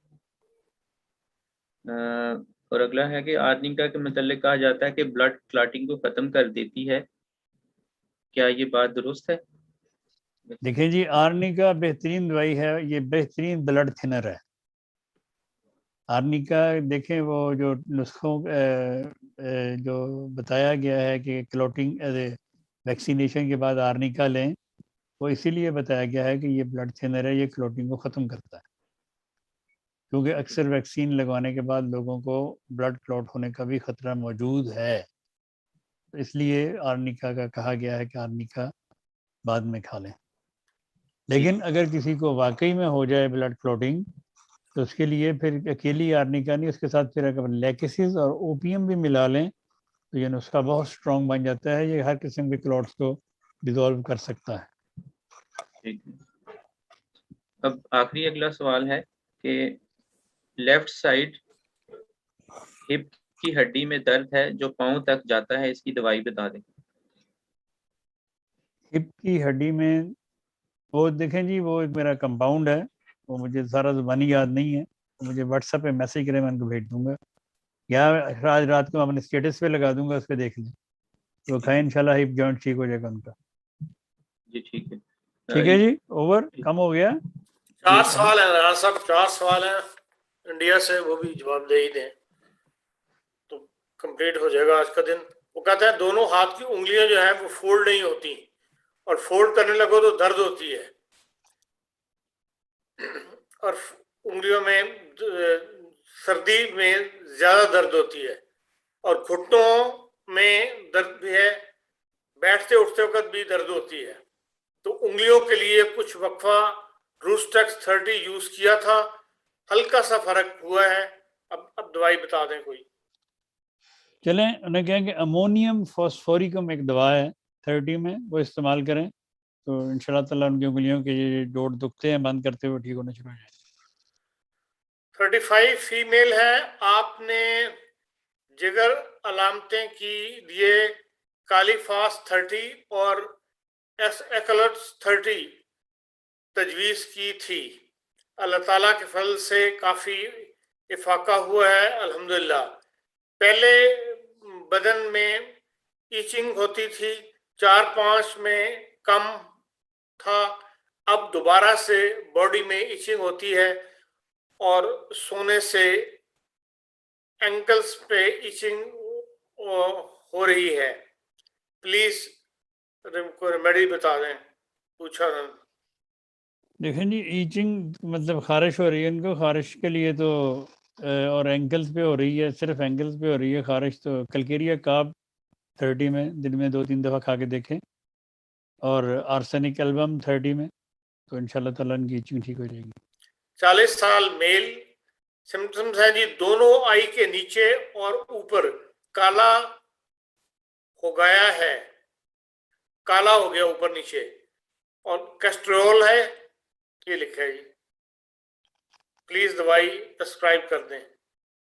اور اگلا ہے کہ آرنیکا کے متعلق کہا جاتا ہے کہ بلڈ کلاٹنگ کو ختم کر دیتی ہے، کیا یہ بات درست ہے؟ دیکھیں جی، آرنیکا بہترین دوائی ہے، یہ بہترین بلڈ تھنر ہے۔ آرنیکا دیکھیں وہ جو نسخوں جو بتایا گیا ہے کہ کلوٹنگ ویکسینیشن کے بعد آرنیکا لیں، وہ اسی لیے بتایا گیا ہے کہ یہ بلڈ تھنر ہے، یہ کلوٹنگ کو ختم کرتا ہے، کیونکہ اکثر ویکسین لگوانے کے بعد لوگوں کو بلڈ کلوٹ ہونے کا بھی خطرہ موجود ہے، اس لیے آرنیکا کا کہا گیا ہے کہ آرنیکا بعد میں کھا لیں۔ لیکن اگر کسی کو واقعی میں ہو جائے بلڈ کلوٹنگ تو اس کے لیے پھر اکیلی آرنیکا نہیں، اس کے ساتھ پھر اگر لیکسز اور اوپیم بھی ملا لیں تو یہ نسخہ بہت سٹرونگ بن جاتا ہے، یہ ہر قسم کے کلوٹس کو ڈیزولو کر سکتا ہے۔ اب آخری اگلا سوال ہے کہ لیفٹ سائڈ ہپ کی ہڈی میں درد ہے جو پاؤں تک جاتا ہے، اس کی دوائی بتا دیں۔ ہپ کی ہڈی میں وہ دیکھیں جی، وہ ایک میرا کمپاؤنڈ ہے، وہ مجھے سارا زبانی یاد نہیں ہے، مجھے واٹس ایپ پہ میسج کریں، میں ان کو بھیج دوں گا، یا آج رات کو اپنے اسٹیٹس پہ لگا دوں گا، اس پہ دیکھ لیں، تو کھائیں انشاءاللہ ہپ جوائنٹ ٹھیک ہو جائے گا ان کا۔ جی ٹھیک ہے۔ ٹھیک ہے جی، اوور، کم ہو گیا۔ 4 سوال ہیں رانا صاحب، 4 سوال ہیں انڈیا سے، وہ بھی جواب دے ہی دیں تو کمپلیٹ ہو جائے گا آج کا دن۔ وہ کہتا ہے دونوں ہاتھ کی انگلیاں جو ہیں وہ فولڈ نہیں ہوتی، اور فولڈ کرنے لگو تو درد ہوتی ہے، اور انگلیوں میں سردی میں زیادہ درد ہوتی ہے، اور گھٹنوں میں درد بھی ہے، بیٹھتے اٹھتے وقت بھی درد ہوتی ہے، تو انگلیوں کے لیے کچھ وقفہ روسٹیکس 30 یوز کیا تھا، ہلکا سا فرق ہوا ہے، اب دوائی بتا دیں کوئی۔ چلیں انہیں کہیں کہ امونیم فاسفوریکم ایک دوا ہے 30 میں، وہ استعمال کریں تو انشاءاللہ تعالیٰ ان کی انگلیوں کے یہ جوڑ دکھتے ہیں بند کرتے ہوئے ٹھیک ہونا شروع ہو جائیں. 35 فیمیل ہے. آپ نے جگر علامتیں کی لیے کالی فاس 30 اور ایکلٹس 30 تجویز کی تھی. اللہ تعالیٰ کے فضل سے کافی افاقہ ہوا ہے الحمدللہ. پہلے بدن میں ایچنگ ہوتی تھی، 4-5 میں کم تھا، اب دوبارہ سے باڈی میں ایچنگ ہوتی ہے اور سونے سے اینکلز پہ ایچنگ ہو رہی ہے. پلیز کو ریمیڈی بتا دیں. پوچھا تھا. دیکھیں جی ایچنگ مطلب خارش ہو رہی ہے ان کو، خارش کے لیے تو اور اینکلز پہ ہو رہی ہے، صرف اینکلز پہ ہو رہی ہے خارش، تو کلکیریا کاب 30 میں دن میں 2-3 دفعہ کھا کے دیکھیں، اور آرسینک البم 30 میں، تو انشاءاللہ تعالیٰ ان کی ایچنگ ٹھیک ہو جائے گی. 40 سال میل. سمپٹمز ہیں جی دونوں آئی کے نیچے اور اوپر کالا ہو گیا ہے، کالا ہو گیا اوپر نیچے، اور کیسٹرول ہے یہ لکھا ہے جی. پلیز دوائی پرسکرائب کر دیں.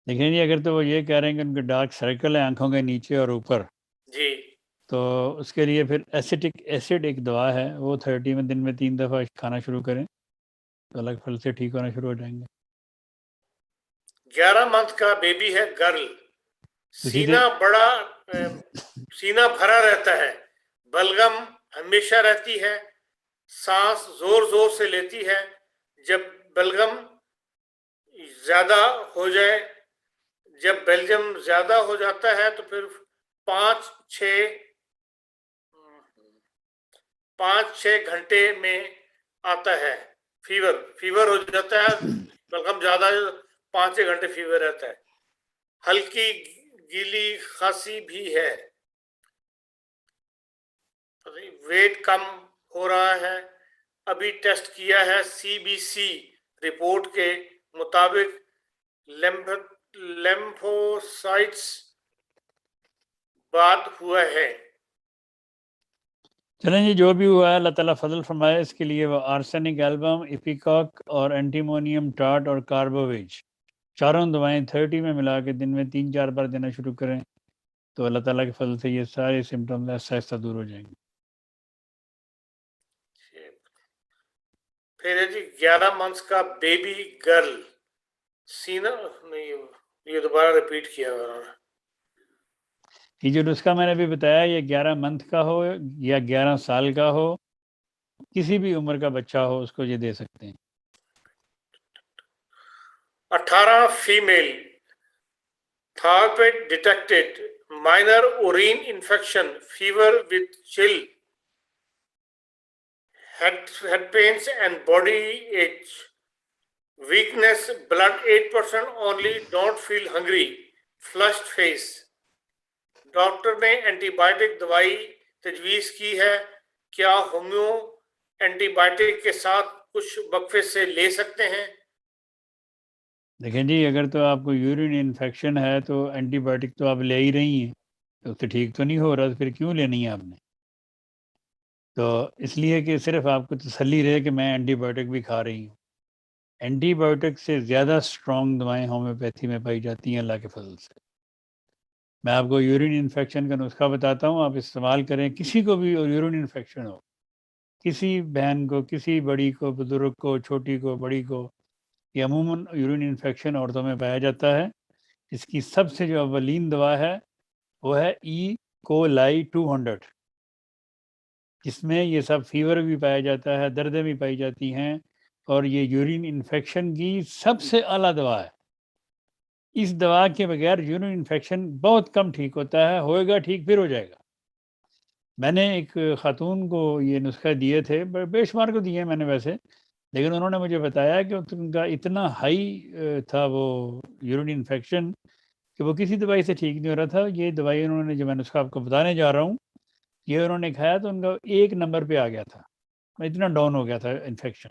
دیکھیں جی اگر تو وہ یہ کہہ رہے ہیں کہ ان کے ڈارک سرکل ہیں آنکھوں کے نیچے اور اوپر، جی تو اس کے لیے پھر ایسیٹک ایسڈ ایک دوا ہے، وہ 30 میں دن میں 3 دفعہ کھانا شروع کریں تو الگ پھل سے ٹھیک ہونا شروع ہو جائیں گے. 11 منتھ کا بیبی ہے گرل. اسی سے سینہ بھرا رہتا ہے، بلغم ہمیشہ رہتی ہے، سانس زور زور سے لیتی ہے. جب بلغم زیادہ ہو جائے، جب بیلجم زیادہ ہو جاتا ہے تو پھر 5-6 گھنٹے میں آتا ہے. فیور ہو جاتا ہے، بلغم زیادہ 5-6 گھنٹے فیور رہتا ہے. ہلکی گیلی خاصی بھی ہے. ویٹ کم ہو رہا ہے. ابھی ٹیسٹ کیا ہے، CBC رپورٹ کے مطابق لیمفوسائٹس بات ہوا ہے. چلیں جی جو بھی ہوا ہے اللہ تعالیٰ فضل فرمائے. اس کے لیے وہ آرسینک البم، ایپیکاک اور اینٹیمونیم ٹاٹ اور کاربوویج چاروں دوائیں 30 میں ملا کے دن میں 3-4 بار دینا شروع کریں تو اللہ تعالیٰ کے فضل سے یہ سارے سمٹمز آہستہ آہستہ دور ہو جائیں گے. پھر ہے جی 11 منتھس کا بیبی گرل. سینہ نہیں، یہ دوبارہ ریپیٹ کیا انہوں نے. یہ جو نسخہ میں نے ابھی بتایا یہ 11 منتھ کا ہو یا 11 سال کا ہو، کسی بھی عمر کا بچہ ہو اس کو یہ دے سکتے ہیں. 18 female. Tharped detected minor urine infection, fever with chill, head pains and body ache, weakness, blood 8% only, don't feel hungry, flushed face. Doctor نے اینٹی بائیوٹک دوائی تجویز کی ہے، کیا ہومیو اینٹی بائیوٹک کے ساتھ کچھ وقفے سے لے سکتے ہیں؟ دیکھیں جی اگر تو آپ کو یورین انفیکشن ہے تو اینٹی بائیوٹک تو آپ لے ہی رہی ہیں، تو اس سے ٹھیک تو نہیں ہو رہا، تو پھر کیوں لینی ہے آپ نے؟ تو اس لیے کہ صرف آپ کو تسلی رہے کہ میں اینٹی بائیوٹک بھی کھا رہی ہوں. اینٹی بائیوٹک سے زیادہ اسٹرانگ دوائیں ہومیوپیتھی میں پائی جاتی ہیں اللہ کے فضل سے. میں آپ کو یورین انفیکشن کا نسخہ بتاتا ہوں، آپ استعمال کریں. کسی کو بھی یورین انفیکشن ہو، کسی بہن کو، کسی بڑی کو، بزرگ کو، چھوٹی کو، بڑی کو، یہ عموماً یورین انفیکشن عورتوں میں پایا جاتا ہے. اس کی سب سے جو اولین دوا ہے وہ ہے ای کولائی 200، جس میں یہ سب فیور بھی پایا جاتا ہے، دردیں بھی پائی جاتی ہیں، اور یہ یورین انفیکشن کی سب سے اعلیٰ دوا ہے. اس دوا کے بغیر یورین انفیکشن بہت کم ٹھیک ہوتا ہے، ہوئے گا ٹھیک پھر ہو جائے گا. میں نے ایک خاتون کو یہ نسخہ دیے تھے، بے شمار کو دیے میں نے ویسے، لیکن انہوں نے مجھے بتایا کہ ان کا اتنا ہائی تھا وہ یورین انفیکشن کہ وہ کسی دوائی سے ٹھیک نہیں ہو رہا تھا. یہ دوائی انہوں نے جو میں نسخہ آپ کو بتانے جا رہا ہوں یہ انہوں نے کھایا تو ان کا 1 نمبر پہ آ گیا تھا، اتنا ڈاؤن ہو گیا تھا انفیکشن.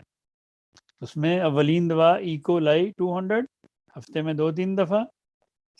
اس میں اولین دوا ایکولائی 200 ہفتے میں 2-3 دفعہ،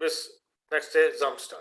This next day, Zamstar.